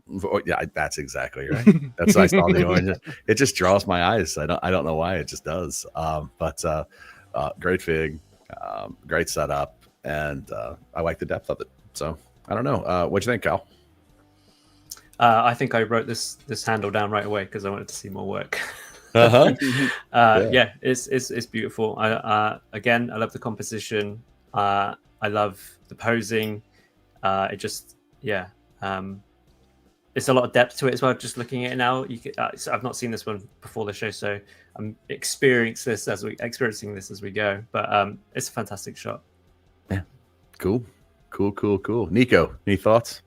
Yeah, that's exactly right. That's I saw the orange. It just draws my eyes. I don't know why. It just does. But great fig, great setup, and I like the depth of it. So I don't know. What'd you think, Cal? I think I wrote this handle down right away because I wanted to see more work. Yeah, it's beautiful. Again, I love the composition. I love the posing. It's a lot of depth to it as well. Just looking at it now, I've not seen this one before the show, so I'm experiencing this as we go. But it's a fantastic shot. Yeah, cool. Nico, any thoughts?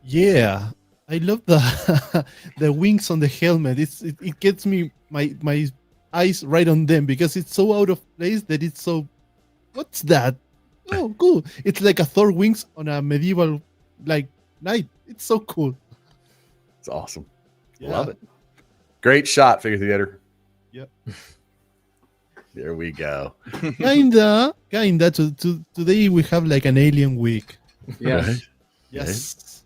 Yeah, I love the the wings on the helmet. It gets me my eyes right on them because it's so out of place that it's so. What's that? Oh, cool! It's like a Thor wings on a medieval knight. It's so cool. It's awesome. Yeah. Love it. Great shot, figure theater. Yep. There we go. Kinda. Today we have like an alien week. Yes. Right? Yes.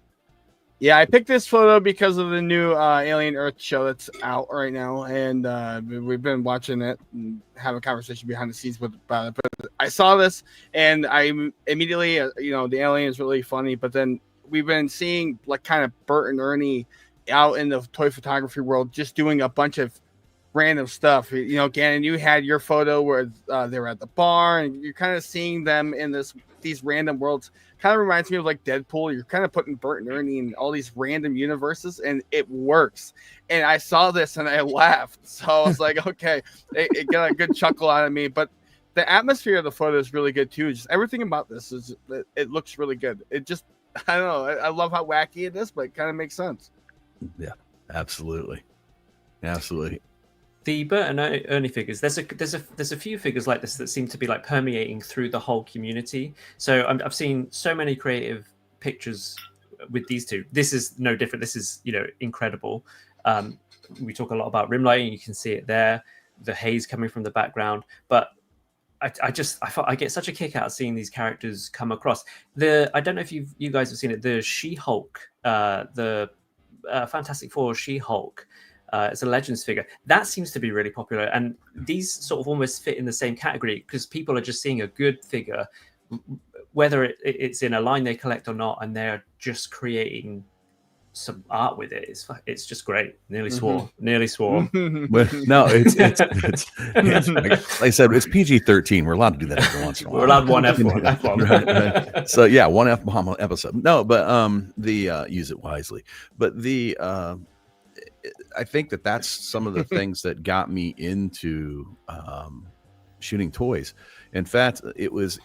Yeah, I picked this photo because of the new Alien Earth show that's out right now, and we've been watching it and having a conversation behind the scenes about it. But I saw this, and I immediately, the alien is really funny. But then we've been seeing like kind of Bert and Ernie out in the toy photography world, just doing a bunch of random stuff. Gannon, you had your photo where they were at the bar, and you're kind of seeing them in these random worlds. Kind of reminds me of like Deadpool. You're kind of putting Bert and Ernie in all these random universes, and it works. And I saw this and I laughed. So I was like, okay, it got a good chuckle out of me. But the atmosphere of the photo is really good too. Just everything about this it looks really good. It just, I don't know. I love how wacky it is, but it kind of makes sense. Yeah, absolutely. The Bert and Ernie figures, there's a few figures like this that seem to be like permeating through the whole community. So I've seen so many creative pictures with these two. This is no different. This is incredible. We talk a lot about rim lighting. You can see it there, the haze coming from the background. But I get such a kick out of seeing these characters come across. I don't know if you guys have seen it. The She-Hulk, the Fantastic Four She-Hulk. It's a Legends figure that seems to be really popular, and these sort of almost fit in the same category because people are just seeing a good figure, whether it's in a line they collect or not, and they're just creating some art with it. It's just great. Nearly swore. But no, it's like I said, it's PG-13. We're allowed to do that every once in a while. We're allowed one F-bomb. Right. So yeah, one F-bomb episode. No, but use it wisely. But I think that's some of the things that got me into shooting toys. In fact, it was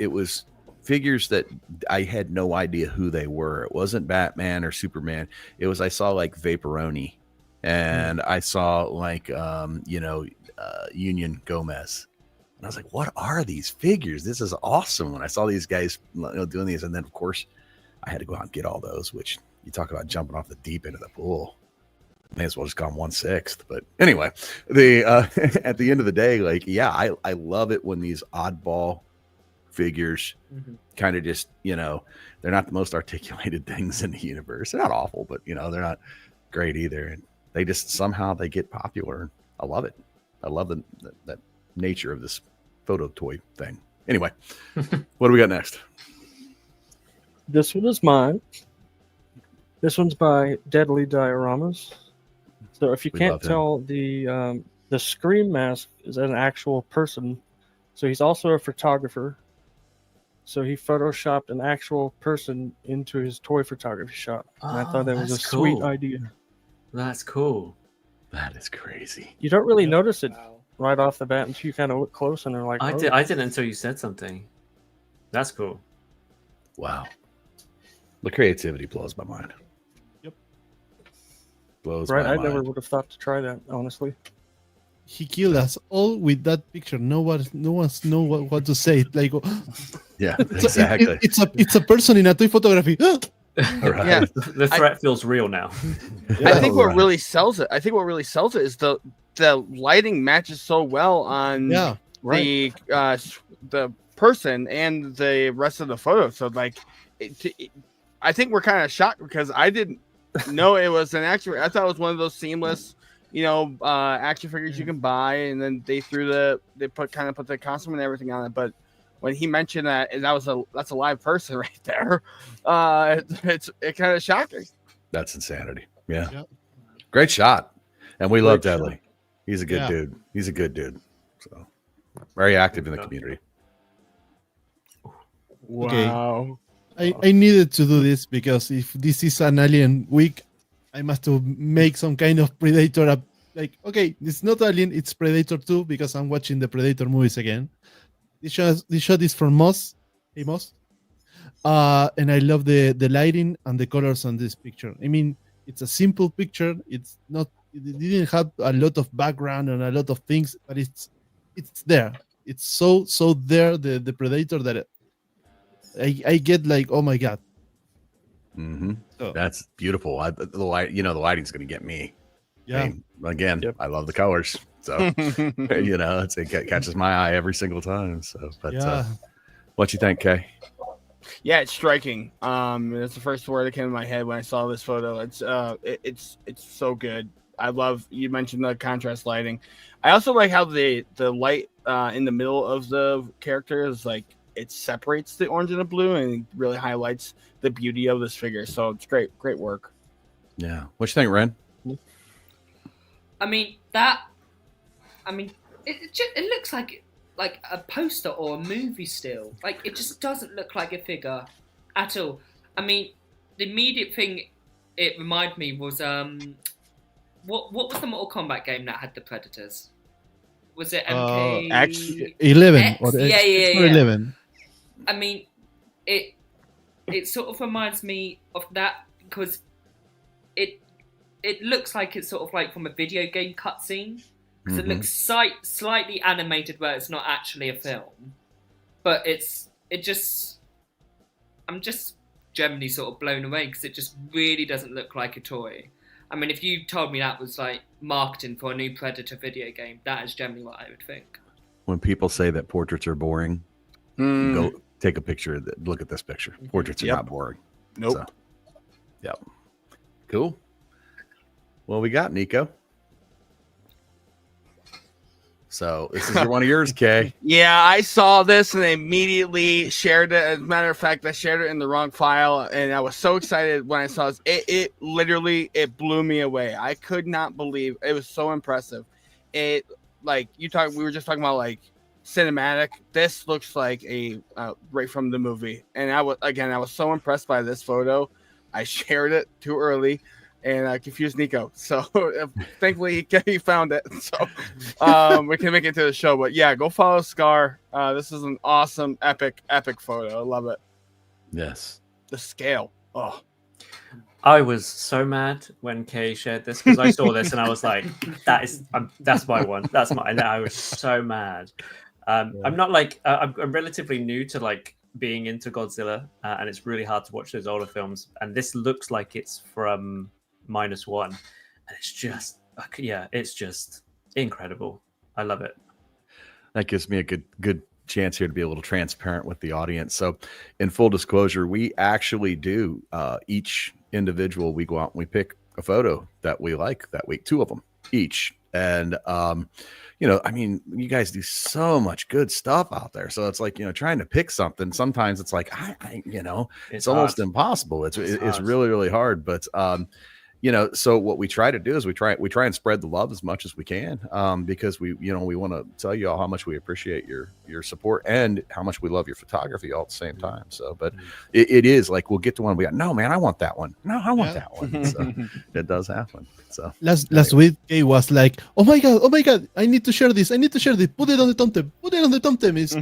figures that I had no idea who they were. It wasn't Batman or Superman. It was, I saw like Vaporoni, and I saw like Union Gomez, And I was like, what are these figures? This is awesome. When I saw these guys doing these, and then of course I had to go out and get all those, which you talk about jumping off the deep end of the pool. May as well just gone 1/6. But anyway, the at the end of the day, like, yeah, I love it when these oddball figures kind of just, they're not the most articulated things in the universe. They're not awful, but they're not great either. And they just somehow they get popular. I love it. I love that nature of this photo toy thing. Anyway, what do we got next? This one is mine. This one's by Deadly Dioramas. So if you can't tell, the Scream mask is an actual person. So he's also a photographer. So he photoshopped an actual person into his toy photography shop. And I thought that was a sweet idea. That's cool. That is crazy. You don't really notice it right off the bat until you kind of look close and they're like, I didn't until you said something. That's cool. Wow. The creativity blows my mind. Yep. Blows right, my I mind. never would have thought to try that, honestly. He killed us all with that picture. No one's know what to say. Like, yeah, exactly. It's a person in a toy photography. Right. Yeah. The threat feels real now. I think what really sells it. I think what really sells it is the lighting matches so well on the person and the rest of the photo. So like, I think we're kind of shocked because I didn't know it was an action. I thought it was one of those seamless, action figures you can buy, and then they put the costume and everything on it. But when he mentioned that that's a live person right there, it's kind of shocking. That's insanity. Yeah. Yep. Great shot. And we love Deadly. He's a good dude. He's a good dude. So very active in the community. Wow. Okay. I needed to do this because if this is an Alien week, I must to make some kind of Predator up. Like, okay, it's not Alien, it's Predator 2 because I'm watching the Predator movies again. This shot is from Moss. Hey, Moss. And I love the lighting and the colors on this picture. I mean, it's a simple picture. It didn't have a lot of background and a lot of things, but it's there. It's so there, the Predator, that I get like, oh my God. Mm-hmm. So, that's beautiful. The lighting's going to get me. Yeah. Again, I love the colors. So, it catches my eye every single time. So, but what you think, Kay? Yeah, it's striking. That's the first word that came to my head when I saw this photo. It's so good. I love, you mentioned the contrast lighting. I also like how the light in the middle of the character is like, it separates the orange and the blue and really highlights the beauty of this figure. So it's great work. Yeah. What you think, Ren? It looks like a poster or a movie still. Like, it just doesn't look like a figure at all. I mean, the immediate thing it reminded me was what was the Mortal Kombat game that had the Predators? Was it MK X11 or X11? I mean, it sort of reminds me of that because it looks like it's sort of like from a video game cutscene. Because it looks slightly animated where it's not actually a film. But I'm just generally sort of blown away because it just really doesn't look like a toy. I mean, if you told me that was like marketing for a new Predator video game, that is generally what I would think. When people say that portraits are boring, go take a picture. Look at this picture. Portraits are not boring. Nope. So, yep. Cool. Well, we got Nico. So this is one of yours, Kay. Yeah, I saw this and I immediately shared it. As a matter of fact, I shared it in the wrong file, and I was so excited when I saw this. It literally blew me away. I could not believe it was so impressive. We were just talking about like cinematic. This looks like a right from the movie, and I was so impressed by this photo. I shared it too early. And I confused Nico. So thankfully he found it. So we can make it to the show. But yeah, go follow Scar. This is an awesome, epic photo. I love it. Yes. The scale. Oh. I was so mad when Kay shared this because I saw this and I was like, that's my one. That's mine. And I was so mad. I'm not like I'm relatively new to like being into Godzilla, and it's really hard to watch those older films. And this looks like it's from -1, and it's just it's just incredible. I love it. That gives me a good chance here to be a little transparent with the audience. So, in full disclosure, we actually do each individual. We go out and we pick a photo that we like that week, 2 of them each, and I mean, you guys do so much good stuff out there. So it's like, trying to pick something. Sometimes it's like, it's almost impossible. It's really, really hard. But, so what we try to do is we try and spread the love as much as we can, because we want to tell you all how much we appreciate your support and how much we love your photography all at the same time. So, but it is like, we'll get to one. We got, no, man, I want that one. No, I want that one. So it does happen. So last week, Kay was like, oh my God, I need to share this. Put it on the TomTom. It's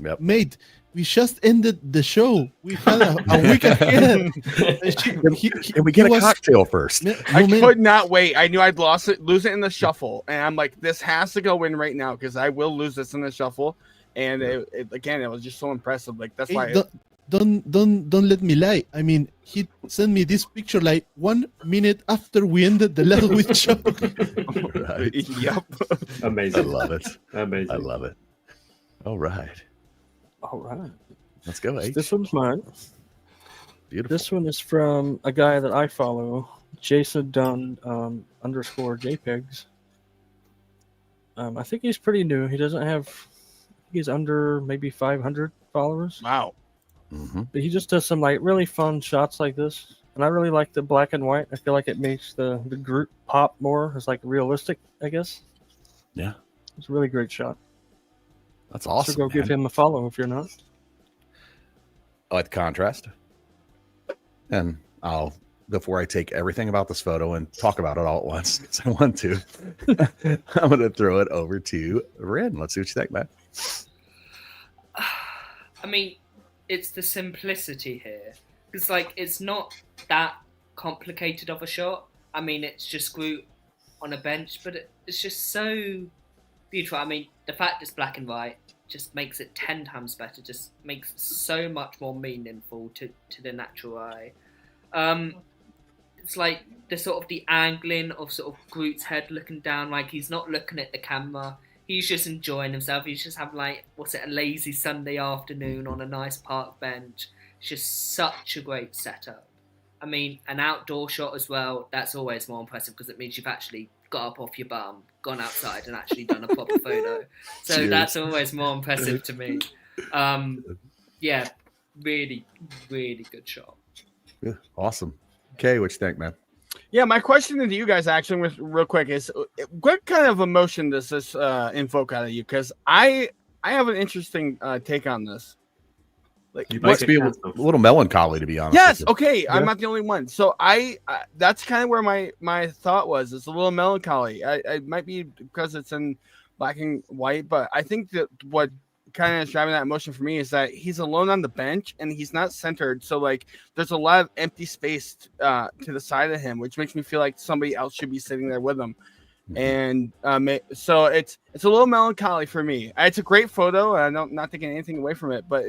yep. Mate, we just ended the show. We had a week ahead. And we get a cocktail first. I could not wait. I knew I'd lose it in the shuffle, and I'm like, this has to go in right now because I will lose this in the shuffle. And it was just so impressive. Like that's why. Don't let me lie. I mean, he sent me this picture like 1 minute after we ended the last week show. Right. Yep. Amazing. I love it. Amazing. I love it. All right. Let's go. H. This one's mine. Beautiful. This one is from a guy that I follow, Jason Dunn _JPEGs. I think he's pretty new. He doesn't have. He's under maybe 500 followers. Wow. Mm-hmm. But he just does some like really fun shots like this, and I really like the black and white. I feel like it makes the Groot pop more. It's like realistic, I guess. Yeah, it's a really great shot. That's awesome. So go give him a follow if you're not. I like the contrast, and before I take everything about this photo and talk about it all at once, because I want to, I'm going to throw it over to Wren. Let's see what you think, man. I mean, it's the simplicity here. It's like, it's not that complicated of a shot. I mean, it's just Groot on a bench, but it's just so beautiful. I mean, the fact it's black and white just makes it 10 times better, just makes it so much more meaningful to the natural eye. It's like the sort of the angling of sort of Groot's head looking down, like he's not looking at the camera. He's just enjoying himself. He's just having like, a lazy Sunday afternoon on a nice park bench. It's just such a great setup. I mean, an outdoor shot as well, that's always more impressive because it means you've actually got up off your bum, gone outside and actually done a proper photo. So Cheers. That's always more impressive to me. Yeah, really, really good shot. Yeah, awesome. Kay, what you think, man? Yeah, my question to you guys actually was real quick is what kind of emotion does this invoke out of you? Because I have an interesting take on this. Like, You must be a little melancholy, to be honest. yes, with you. okay, Yeah. I'm not the only one. So I that's kind of where my thought was. It's a little melancholy. I might be because it's in black and white, but I think that what kind of is driving that emotion for me is that he's alone on the bench and he's not centered. So like there's a lot of empty space to the side of him, which makes me feel like somebody else should be sitting there with him. And so it's a little melancholy for me. It's a great photo. I'm not taking anything away from it, but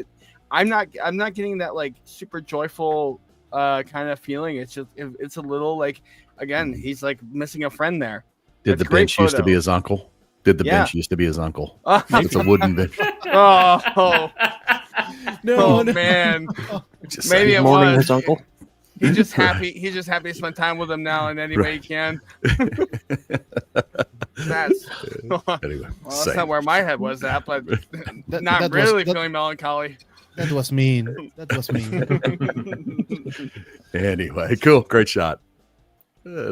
I'm not getting that like super joyful kind of feeling. It's just it's a little like, again, he's like missing a friend there. Did It's the a great bench used to photo. be his uncle? Did the Yeah. bench used to be his uncle? Oh, It's a wooden bench. no, man. Just Maybe saying. it Mourning was. his uncle. He's just happy. He's just happy to spend time with him now in any way he can. That's Anyway, well, that's same. not where my head was at, but That not was- really that- feeling melancholy. That was mean. That was mean. Anyway, cool. Great shot.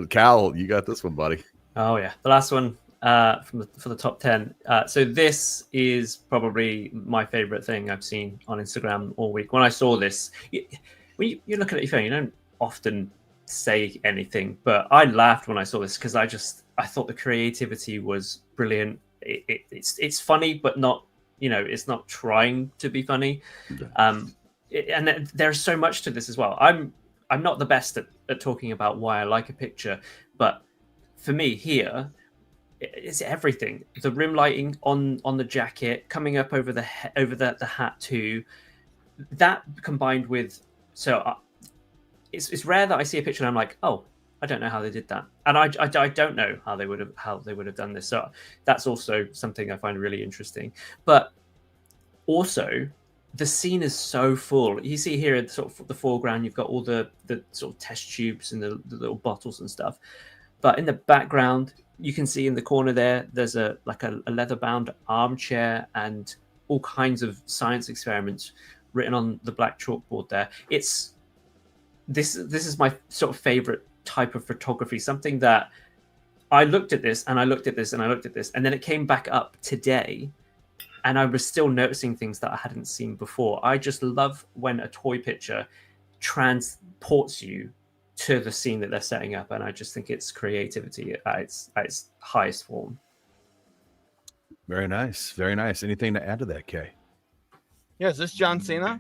Cal, you got this one, buddy. Oh yeah, the last one for the top 10. So this is probably my favorite thing I've seen on Instagram all week. When I saw this, when you look at your phone, you don't often say anything, but I laughed when I saw this because I thought the creativity was brilliant. It's funny, but not, it's not trying to be funny. And there's so much to this as well. I'm not the best at talking about why I like a picture, but for me here, it's everything. The rim lighting on the jacket, coming up over the hat too. That combined with it's rare that I see a picture and I'm like, oh, I don't know how they did that, and I don't know how they would have done this. So that's also something I find really interesting. But also, the scene is so full. You see here in sort of the foreground, you've got all the sort of test tubes and the little bottles and stuff. But in the background, you can see in the corner there's a leather-bound armchair and all kinds of science experiments written on the black chalkboard there. This is my sort of favorite type of photography, something that I looked at this and I looked at this and I looked at this, and then it came back up today and I was still noticing things that I hadn't seen before. I just love when a toy picture transports you to the scene that they're setting up, and I just think it's creativity at its highest form. Very nice. Very nice. Anything to add to that, Kay? Yeah, is this John Cena?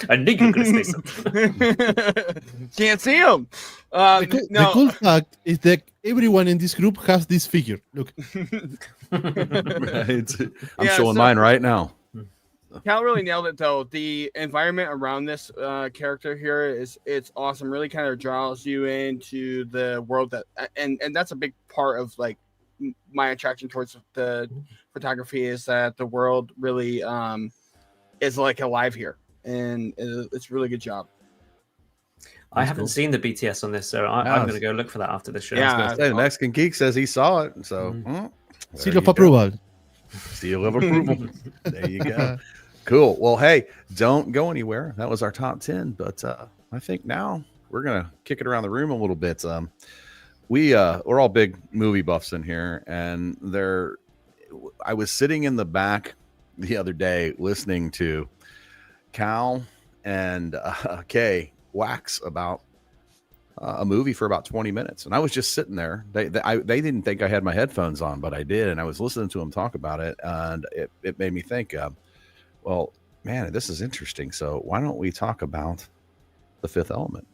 I knew you were going to say something. Can't see him. The cool fact is that everyone in this group has this figure. Look. Right. I'm showing mine right now. Cal really nailed it though. The environment around this character here it's awesome. Really kind of draws you into the world that and that's a big part of like my attraction towards the photography is that the world really is like alive here, and it's a really good job. I haven't seen the BTS on this, so I'm going to go look for that after the show. Yeah, the Mexican Geek says he saw it, so seal of approval. Seal of approval. There you go. Cool. Well, hey, don't go anywhere. That was our top 10, but I think now we're gonna kick it around the room a little bit. We're all big movie buffs in here, and I was sitting in the back the other day listening to Cal and Kay wax about a movie for about 20 minutes, and I was just sitting there. They didn't think I had my headphones on, but I did, and I was listening to them talk about it, and it made me think. Well, man, this is interesting. So why don't we talk about The Fifth Element?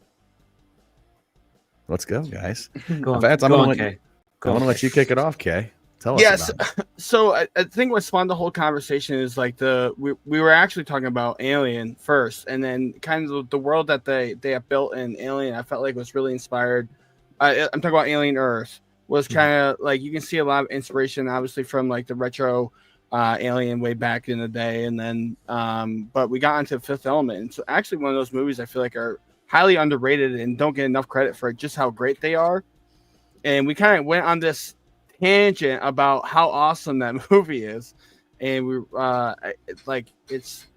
Let's go, guys. I'm going to let you kick it off, Kay. Tell us. Yes. About it. So I think what spawned the whole conversation is like we were actually talking about Alien first, and then kind of the world that they have built in Alien. I felt like was really inspired. I'm talking about Alien Earth. Was kind of like you can see a lot of inspiration, obviously, from like the retro Alien way back in the day, and then but we got into Fifth Element. And so actually one of those movies I feel like are highly underrated and don't get enough credit for just how great they are. And we kind of went on this tangent about how awesome that movie is, and we it's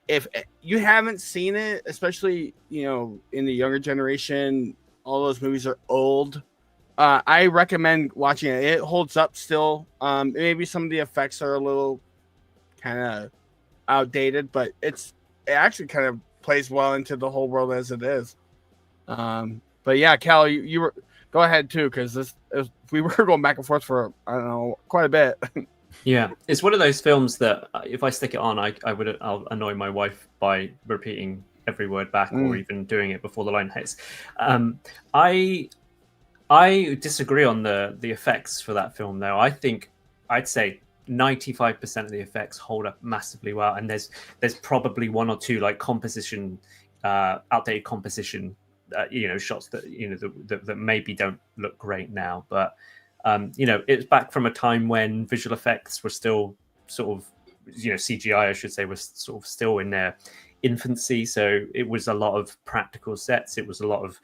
if you haven't seen it, especially in the younger generation, all those movies are old. I recommend watching it. It holds up still. Maybe some of the effects are a little kind of outdated, but it actually kind of plays well into the whole world as it is. But yeah, Cal, you were go ahead too, because we were going back and forth for I don't know quite a bit. Yeah, it's one of those films that if I stick it on, I'll annoy my wife by repeating every word back or even doing it before the line hits. I disagree on the effects for that film, though. I think I'd say 95% of the effects hold up massively well, and there's probably one or two like outdated composition, shots that that maybe don't look great now. But it's back from a time when visual effects were still sort of CGI, I should say, was sort of still in their infancy. So it was a lot of practical sets. It was a lot of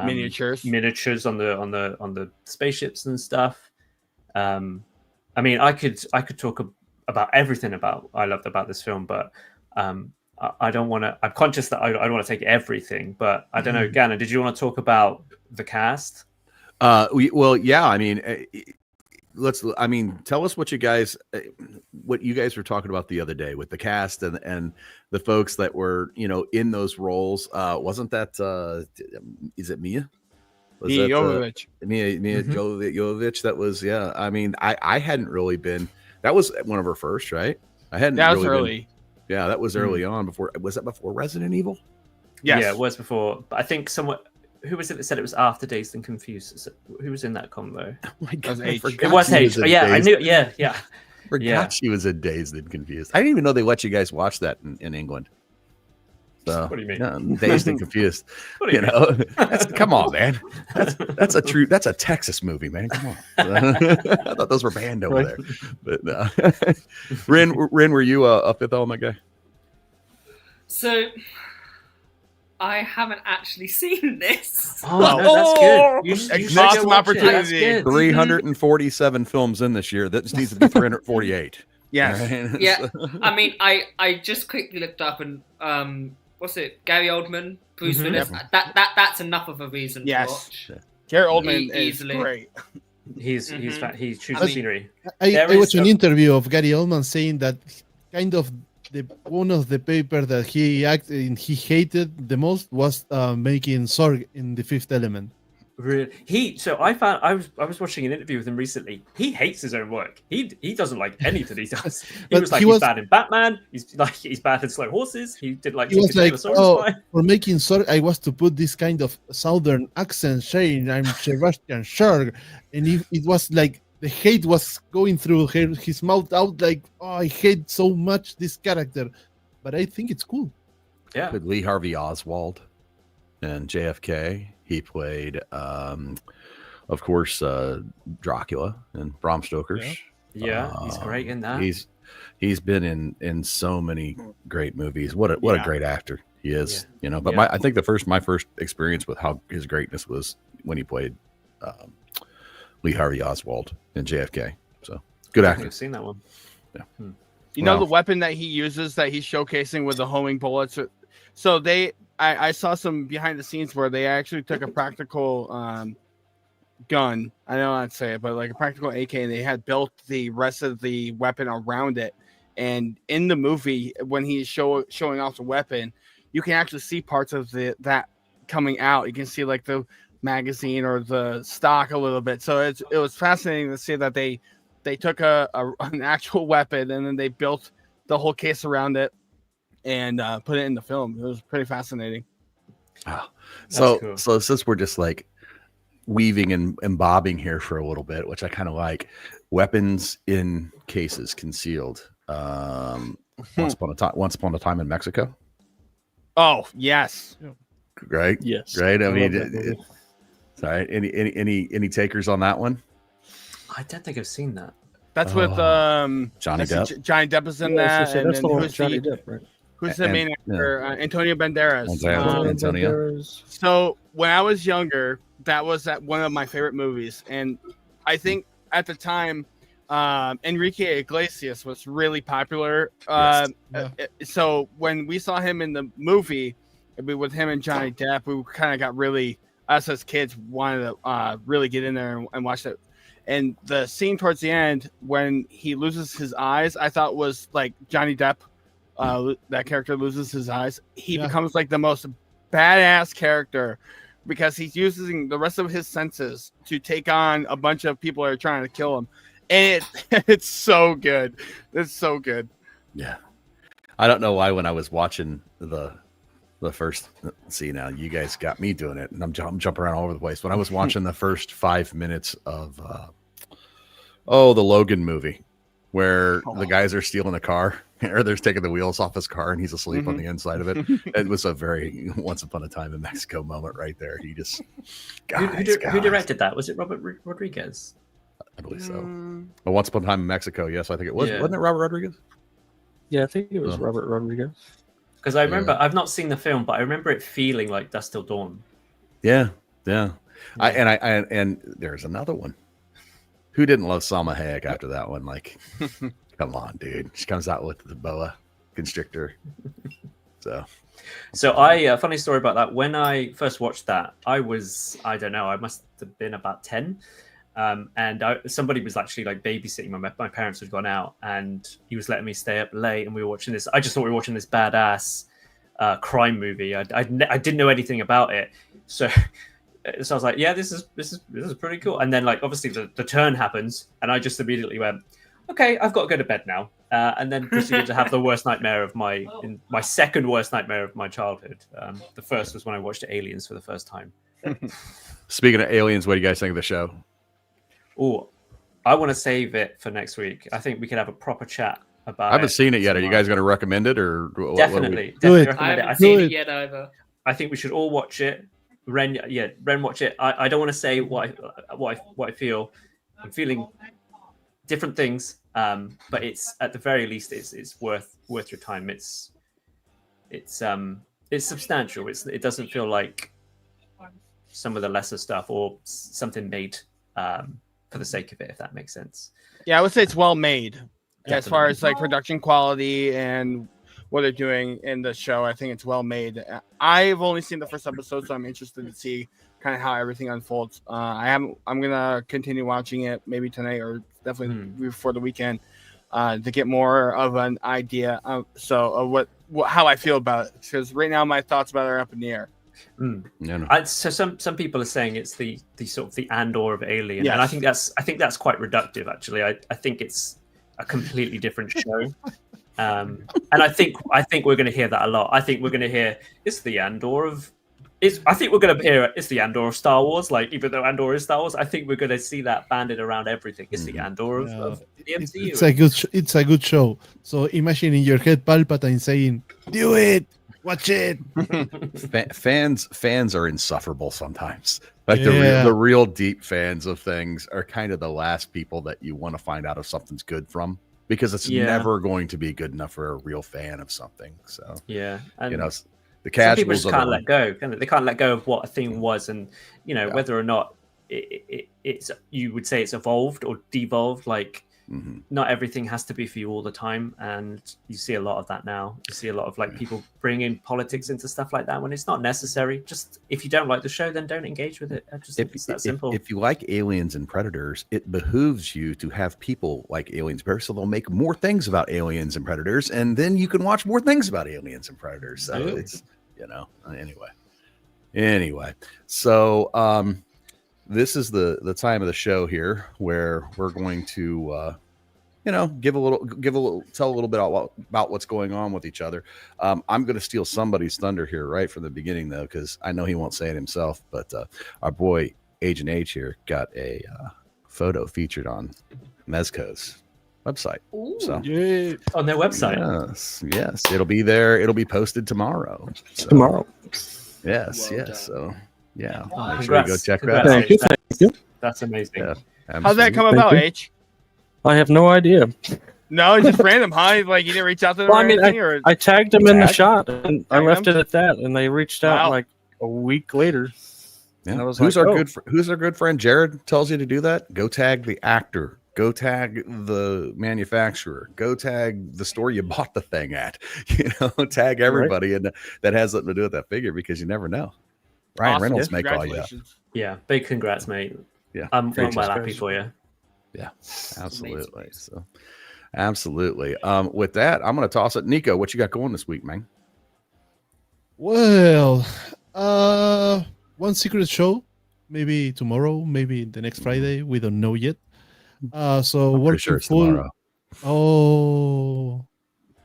miniatures on the spaceships and stuff. I mean, I could talk about everything I loved about this film, but I don't want to. I'm conscious that I don't want to take everything, but I don't know. Gannon, did you want to talk about the cast? Yeah. I mean, tell us what you guys were talking about the other day with the cast and the folks that were in those roles. Wasn't that is it Mia? Mia Jovovich. Mia Jovovich. That was I mean, I hadn't really been. That was one of her first, right? I hadn't. That was really early. That was early on. Was that before Resident Evil? Yes. Yeah, it was before. But I think who was it that said it was after Dazed and Confused? Who was in that combo? Oh my was God, I H. forgot It was she H. in Oh, yeah, I Dazed. knew. Yeah. Forgot Yeah. she was in Dazed and Confused. I didn't even know they let you guys watch that in England. So, What do you mean? yeah, Dazed and Confused. What do You know, come on, man. That's a Texas movie, man. Come on. I thought those were banned over there. But Ren, were you a Fifth Element guy? So I haven't actually seen this. Oh, no, that's good. You should Awesome go watch it. That's opportunity. good. 347 films in this year. That needs to be 348. Yes. Right? Yeah. I mean, I just quickly looked up and what's it? Gary Oldman, Bruce Mhm. Willis. That's enough of a reason Yes. to watch. Gary Oldman is Easily. great. He shoots But- scenery. I There watched is an a- interview of Gary Oldman saying that kind of one of the paper that he hated the most was making Sorg in the Fifth Element. Really? So I was watching an interview with him recently. He hates his own work. He doesn't like anything he does. He But was like he he's was- bad in Batman. He's bad in Slow Horses. He did like He was like, Tyrannosaurus "Oh, Fight." for making Sorg, I was to put this kind of southern accent, saying I'm Sebastian Sorg," and it was like the hate was going through his mouth out, like, "Oh, I hate so much this character," but I think it's cool. Yeah. With Lee Harvey Oswald and JFK. He played, of course, Dracula and Bram Stoker's. Yeah, he's great in that. He's been in so many great movies. What a great actor he is. Yeah. You know, but Yeah. I think my first experience with how his greatness was when he played Lee Harvey Oswald in JFK. So good I think actor. I've seen that one. You know Wow. the weapon that he uses that he's showcasing with the homing bullets. So I saw some behind the scenes where they actually took a practical gun. I don't know how to say it, but like a practical AK, and they had built the rest of the weapon around it. And in the movie, when he's showing off the weapon, you can actually see parts of that coming out. You can see like the magazine or the stock a little bit. So it was fascinating to see that they took an actual weapon and then they built the whole case around it and put it in the film. It was pretty fascinating. Wow. That's cool. So since we're just like weaving and bobbing here for a little bit, which I kind of like, weapons in cases concealed. Once upon a time in Mexico, Oh yes, right? Yes. Right. I love mean, that movie. sorry. Any takers on that one? I don't think I've seen that. that's with Johnny Depp. Johnny Depp is in Yeah, that, so and that's then the one with who's Johnny the Depp, right? who's the main And- actor? Antonio Banderas. Antonio. So when I was younger, that was one of my favorite movies, and I think at the time, Enrique Iglesias was really popular. Yes. So when we saw him in the movie, with him and Johnny Depp, we kind of got really, us as kids wanted to really get in there and watch it. And the scene towards the end when he loses his eyes, I thought was like Johnny Depp. That character loses his eyes. He becomes like the most badass character because he's using the rest of his senses to take on a bunch of people that are trying to kill him. And it's so good. It's so good. Yeah. I don't know why when I was watching the first, see now you guys got me doing it and I'm jumping around all over the place. When I was watching the first 5 minutes of the Logan movie where the guys are stealing a car or they're taking the wheels off his car and he's asleep on the inside of it. It was a very Once Upon a Time in Mexico moment right there. He just Who directed that? Was it Robert Rodriguez? I believe so. But Once Upon a Time in Mexico, yes, I think it was. Yeah. Wasn't it Robert Rodriguez? Yeah, I think it was Oh. Robert Rodriguez. Because I remember I've not seen the film, but I remember it feeling like Dust Till Dawn. Yeah. And there's another one. Who didn't love Salma Hayek after that one? Like, come on, dude. She comes out with the boa constrictor. So Funny story about that. When I first watched that, I don't know, I must have been about 10. And somebody was actually like babysitting. My parents had gone out and he was letting me stay up late and we were watching this. I just thought we were watching this badass crime movie. I didn't know anything about it. So I was like, yeah, this is pretty cool. And then like obviously the turn happens and I just immediately went, okay, I've got to go to bed now. And then proceeded to have the worst nightmare of my second worst nightmare of my childhood. The first was when I watched Aliens for the first time. Speaking of aliens, what do you guys think of the show? Oh, I want to save it for next week. I think we could have a proper chat about it. I haven't seen it yet. Are you tomorrow. guys going to recommend it or Definitely, Do definitely it. recommend it. I haven't I seen think it yet either. I think we should all watch it. Ren watch it. I don't want to say what I feel. I'm feeling different things, but it's at the very least it's worth your time. It's substantial. It doesn't feel like some of the lesser stuff or something made for the sake of it, if that makes sense. Yeah, I would say it's well made as far Definitely. as like production quality and what they're doing in the show. I think it's well made. I've only seen the first episode, so I'm interested to see kind of how everything unfolds. I'm gonna continue watching it maybe tonight or definitely before the weekend to get more of an idea of how I feel about it. Because right now my thoughts about it are up in the air. So some people are saying it's the sort of the Andor of Alien, Yes. and I think that's quite reductive. Actually, I think it's a completely different show, and I think we're going to hear that a lot. I think we're going to hear it's the Andor of. I think we're going to hear it's the Andor of Star Wars. Like even though Andor is Star Wars, I think we're going to see that banded around everything. It's the Andor of the MCU. It's a good show. So imagine in your head Palpatine saying, "Do it, watch it." Fans are insufferable sometimes. Like Yeah. the real deep fans of things are kind of the last people that you want to find out if something's good from, because it's never going to be good enough for a real fan of something. So and you know, the some people casuals just can't let go. They can't let go of what a thing was, and whether or not it's you would say it's evolved or devolved. Like not everything has to be for you all the time, and you see a lot of that now. You see a lot of like people bringing politics into stuff like that when it's not necessary. Just if you don't like the show, then don't engage with it. I just think it's that simple. If you like Aliens and Predators, it behooves you to have people like Aliens and Predators, so they'll make more things about Aliens and Predators, and then you can watch more things about Aliens and Predators. So it's anyway. So this is the time of the show here where we're going to tell a little bit about what's going on with each other. I'm going to steal somebody's thunder here right from the beginning, though, because I know he won't say it himself, but our boy Agent H here got a photo featured on Mezco's website. So on their website. Yes, it'll be there. It'll be posted tomorrow. So, Tomorrow. Yes. Well done. So make sure you Congrats. go check Congrats, that out. H. Thank you. That's amazing. Yeah, How'd that come Thank about, you. H? I have no idea. No, it's just random, huh? Like you didn't reach out to them Well, or I mean, anything, or I tagged them in the Tagged? shot, and I Tagged left them? it at that. And they reached out Wow. like a week later. Yeah. And I was Who's like, our oh. who's our good friend Jared tells you to do that? Go tag the actor. Go tag the manufacturer. Go tag the store you bought the thing at. Tag everybody and that has something to do with that figure, because you never know. Ryan Awesome. Reynolds may call you up. Congratulations. Yeah, big congrats, mate. Yeah, I'm Thanks, well guys. happy for you. yeah, absolutely. Amazing. So, absolutely. With that, I'm going to toss it. Nico, what you got going this week, man? Well, one secret show, maybe tomorrow, maybe the next Friday. We don't know yet. So I'm pretty working sure it's full. tomorrow. Oh,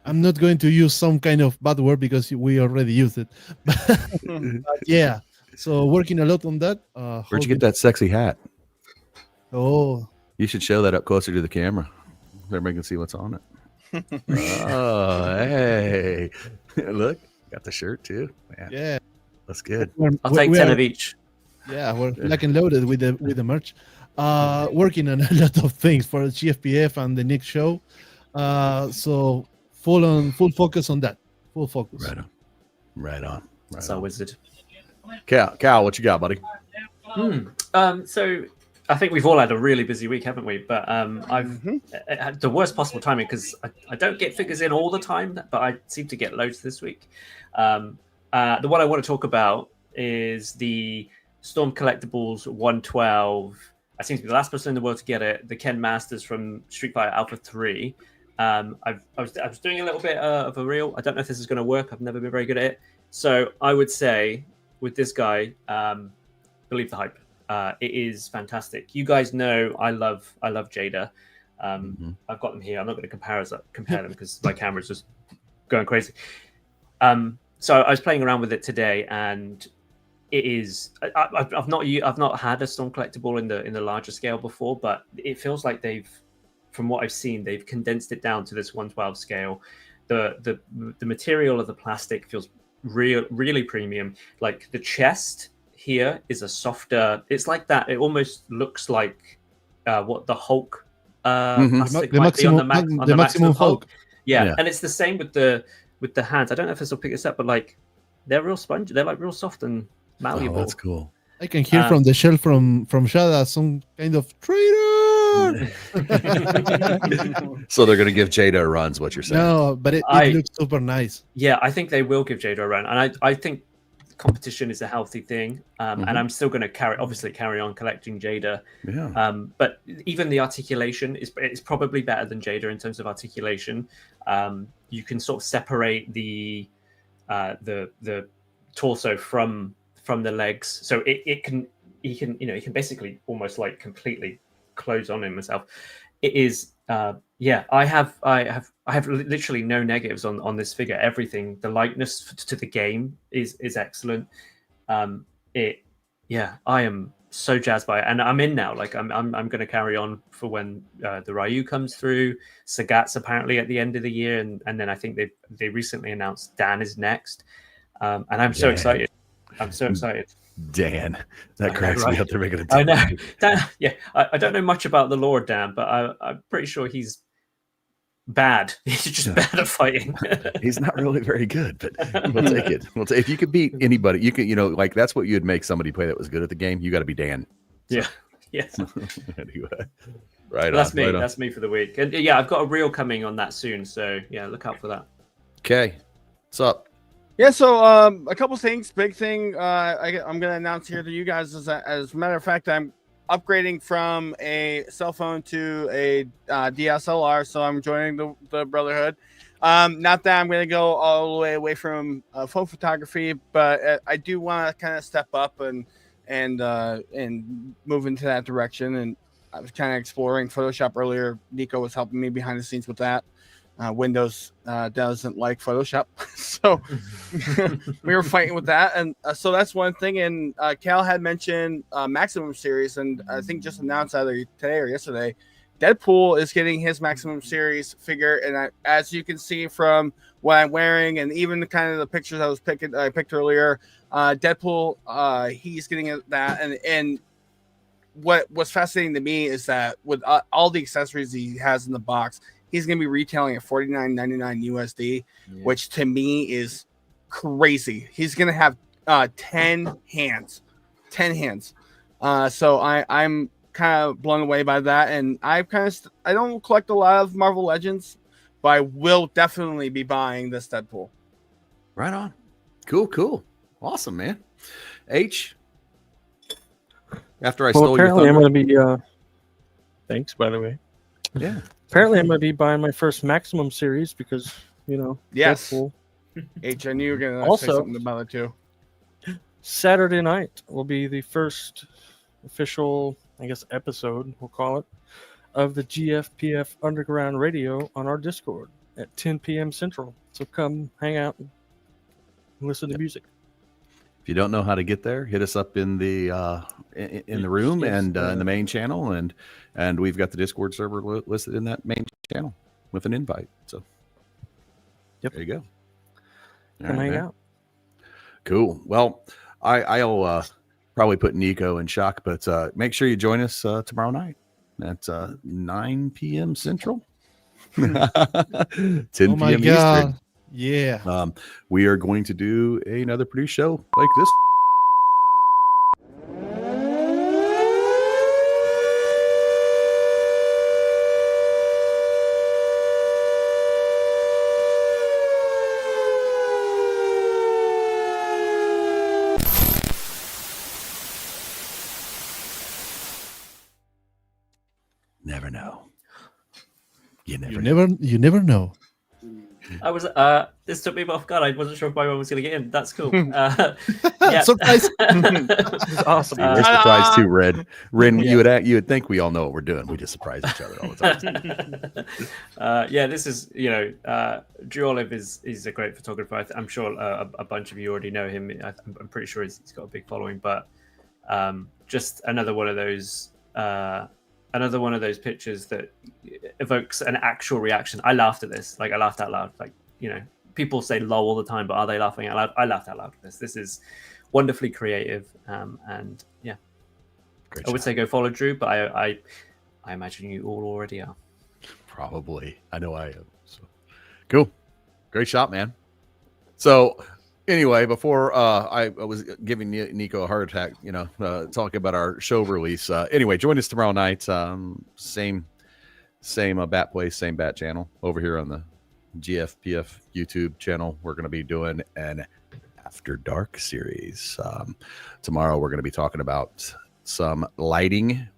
I'm not going to use some kind of bad word because we already used it. But yeah, so working a lot on that. Where'd you get that sexy hat? Oh, You should show that up closer to the camera. Everybody can see what's on it. Oh, hey. Look, got the shirt too. Man, yeah. that's good. I'll take 10 of each. Yeah, we're lock and loaded with the merch. Working on a lot of things for Gfpf and the next show. So full focus on that. Full focus. Right on. So wizard. Cal, what you got, buddy? So I think we've all had a really busy week, haven't we? But I've had the worst possible timing because I don't get figures in all the time, but I seem to get loads this week. The one I want to talk about is the Storm Collectibles 112. I seem to be the last person in the world to get it. The Ken Masters from Street Fighter Alpha 3. I was doing a little bit of a reel. I don't know if this is going to work. I've never been very good at it. So I would say with this guy, believe the hype. It is fantastic. You guys know I love Jada. I've got them here. I'm not going to compare them because my camera's just going crazy. So I was playing around with it today, and it is. I've not had a Storm collectible in the larger scale before, but it feels like from what I've seen, they've condensed it down to this 1/12 scale. The material of the plastic feels really premium. Like the chest here is a softer. It's like that. It almost looks like what the Hulk plastic The might be on the maximum Hulk. Yeah, and it's the same with the hands. I don't know if this will pick this up, but like they're real spongy. They're like real soft and malleable. Oh, that's cool. I can hear from the shell from Shada some kind of traitor. So they're going to give Jada a run, is what you're saying? No, but it looks super nice. Yeah, I think they will give Jada a run, and I think competition is a healthy thing. And I'm still going to carry on collecting Jada. Yeah. But even the articulation is probably better than Jada in terms of articulation. You can sort of separate the torso from the legs, so he can basically almost like completely close on himself. It is I have literally no negatives on this figure. Everything, the likeness to the game is excellent. I am so jazzed by it, and I'm in now. Like I'm going to carry on for when the Ryu comes through. Sagat's apparently at the end of the year, and then I think they recently announced Dan is next, and I'm so excited. I'm so excited. Dan, that cracks me up. They're making a I know. Dan, I don't know much about the lore, Dan, but I'm pretty sure he's bad. He's just bad at fighting. He's not really very good, but we'll take it. If you could beat anybody, you can. Like that's what you'd make somebody play that was good at the game. You got to be Dan. So. Yeah. Anyway, that's me. That's me for the week. And I've got a reel coming on that soon. So look out for that. Okay, what's up? Yeah, so a couple things. Big thing I'm going to announce here to you guys is that, as a matter of fact, I'm upgrading from a cell phone to a DSLR, so I'm joining the Brotherhood. Not that I'm going to go all the way away from phone photography, but I do want to kind of step up and move into that direction. And I was kind of exploring Photoshop earlier. Nico was helping me behind the scenes with that. Windows doesn't like Photoshop, so we were fighting with that, and so that's one thing. And Cal had mentioned Maximum Series, and I think just announced either today or yesterday, Deadpool is getting his Maximum Series figure, and as you can see from what I'm wearing, and even the kind of the pictures I picked earlier, Deadpool, he's getting that, and what was fascinating to me is that with all the accessories he has in the box, he's going to be retailing at $49.99 USD, which to me is crazy. He's going to have 10 hands. So I'm kind of blown away by that. And I don't collect a lot of Marvel Legends, but I will definitely be buying this Deadpool. Right on. Cool. Awesome, man. H, after I stole your thunder. I'm going to be... thanks, by the way. Yeah. Apparently, I'm going to be buying my first Maximum Series because, yes. Deadpool. H, I knew you were going to say something about it too. Saturday night will be the first official, episode, we'll call it, of the Gfpf Underground Radio on our Discord at 10 p.m. Central. So come hang out and listen to music. If you don't know how to get there, hit us up in the room and in the main channel, and we've got the Discord server listed in that main channel with an invite. So, there you go. Come hang out. Cool. Well, I'll probably put Nico in shock, but make sure you join us tomorrow night at 9 p.m. Central, 10 p.m. Eastern. Yeah. We are going to do another produce show like this. Never know. You never know. I was this took me off guard. I wasn't sure if my one was going to get in. That's cool. Yeah. Surprise. It's awesome. See, we're surprised too, Ren. Yeah. You would think we all know what we're doing. We just surprise each other all the time. Yeah, this is Drew Olive is a great photographer. I'm sure a bunch of you already know him. I'm pretty sure he's got a big following, but just another one of those pictures that evokes an actual reaction. I laughed at this. Like I laughed out loud. Like, people say lol all the time, but are they laughing out loud? I laughed out loud at this. This is wonderfully creative. And yeah, Great I would shot. say go follow Drew, but I imagine you all already are. Probably. I know I am. So cool. Great shot, man. So anyway, before I was giving Nico a heart attack, talking about our show release. Anyway, join us tomorrow night. Same bat place, same bat channel over here on the Gfpf YouTube channel. We're going to be doing an After Dark series. Tomorrow we're going to be talking about some lighting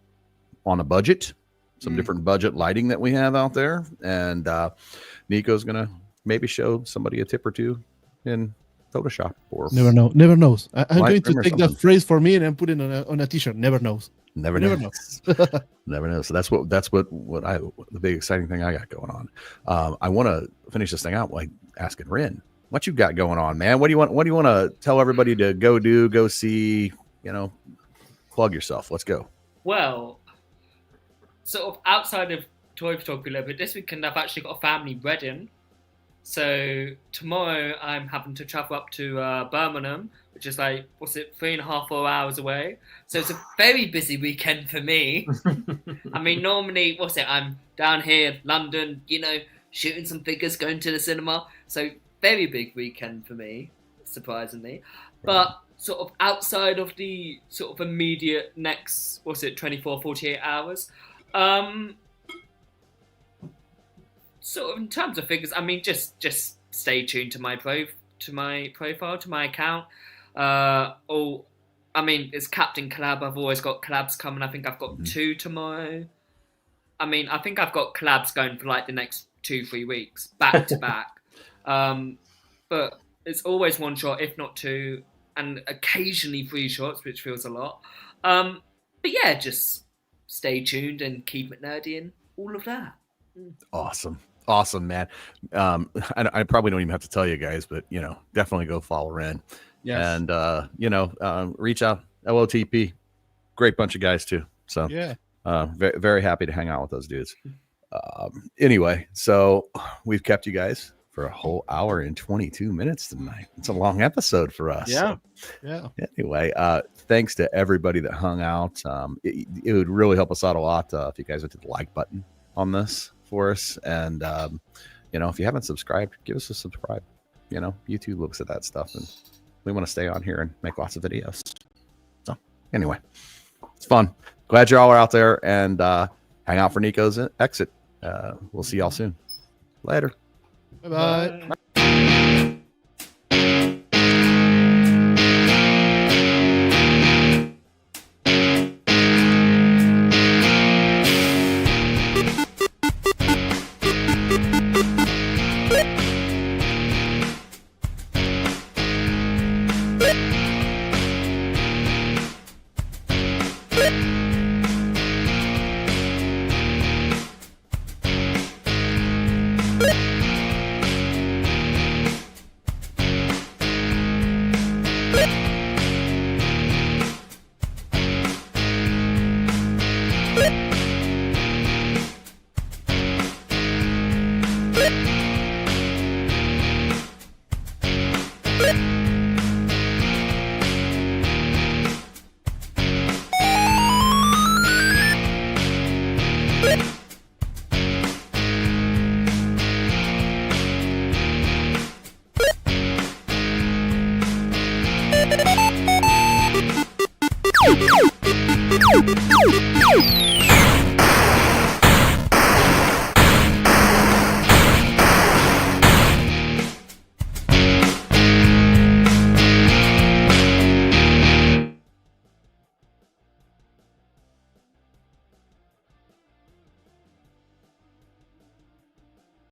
on a budget, some different budget lighting that we have out there. And Nico's going to maybe show somebody a tip or two in Photoshop or Never knows. I'm going to Lightroom or take that something. phrase for me and I'm putting it on a t-shirt. Never knows. Never Never knows. Never know. So that's what the big exciting thing I got going on. I want to finish this thing out like asking Ren, what you got going on, man? What do you want to tell everybody to go see, plug yourself. Let's go. Well, sort of outside of toy photography a little bit, this weekend I've actually got a family wedding. So tomorrow I'm having to travel up to Birmingham, which is 3.5, 4 hours away. So it's a very busy weekend for me. I mean, normally, I'm down here, London, shooting some figures, going to the cinema. So very big weekend for me, surprisingly. But sort of outside of the sort of immediate next, 24, 48 hours, sort of in terms of figures, I mean, just stay tuned to my profile, to my account. It's Captain Collab. I've always got collabs coming. I think I've got 2 tomorrow. I mean, I think I've got collabs going for the next 2-3 weeks, back to back. But it's always 1 shot, if not 2, and occasionally 3 shots, which feels a lot. But yeah, just stay tuned and keep it nerdy and all of that. Awesome, man. I probably don't even have to tell you guys, but definitely go follow Ren. Yes. And reach out. LOTP, great bunch of guys too. So Yeah. very, very happy to hang out with those dudes. Anyway, so we've kept you guys for a whole hour and 22 minutes tonight. It's a long episode for us. Yeah. Yeah. Anyway, thanks to everybody that hung out. It would really help us out a lot if you guys would hit the like button on this for us. And, if you haven't subscribed, give us a subscribe. YouTube looks at that stuff and we want to stay on here and make lots of videos. So anyway, it's fun. Glad y'all are out there and hang out for Nico's exit. We'll see y'all soon. Later. Bye-bye. You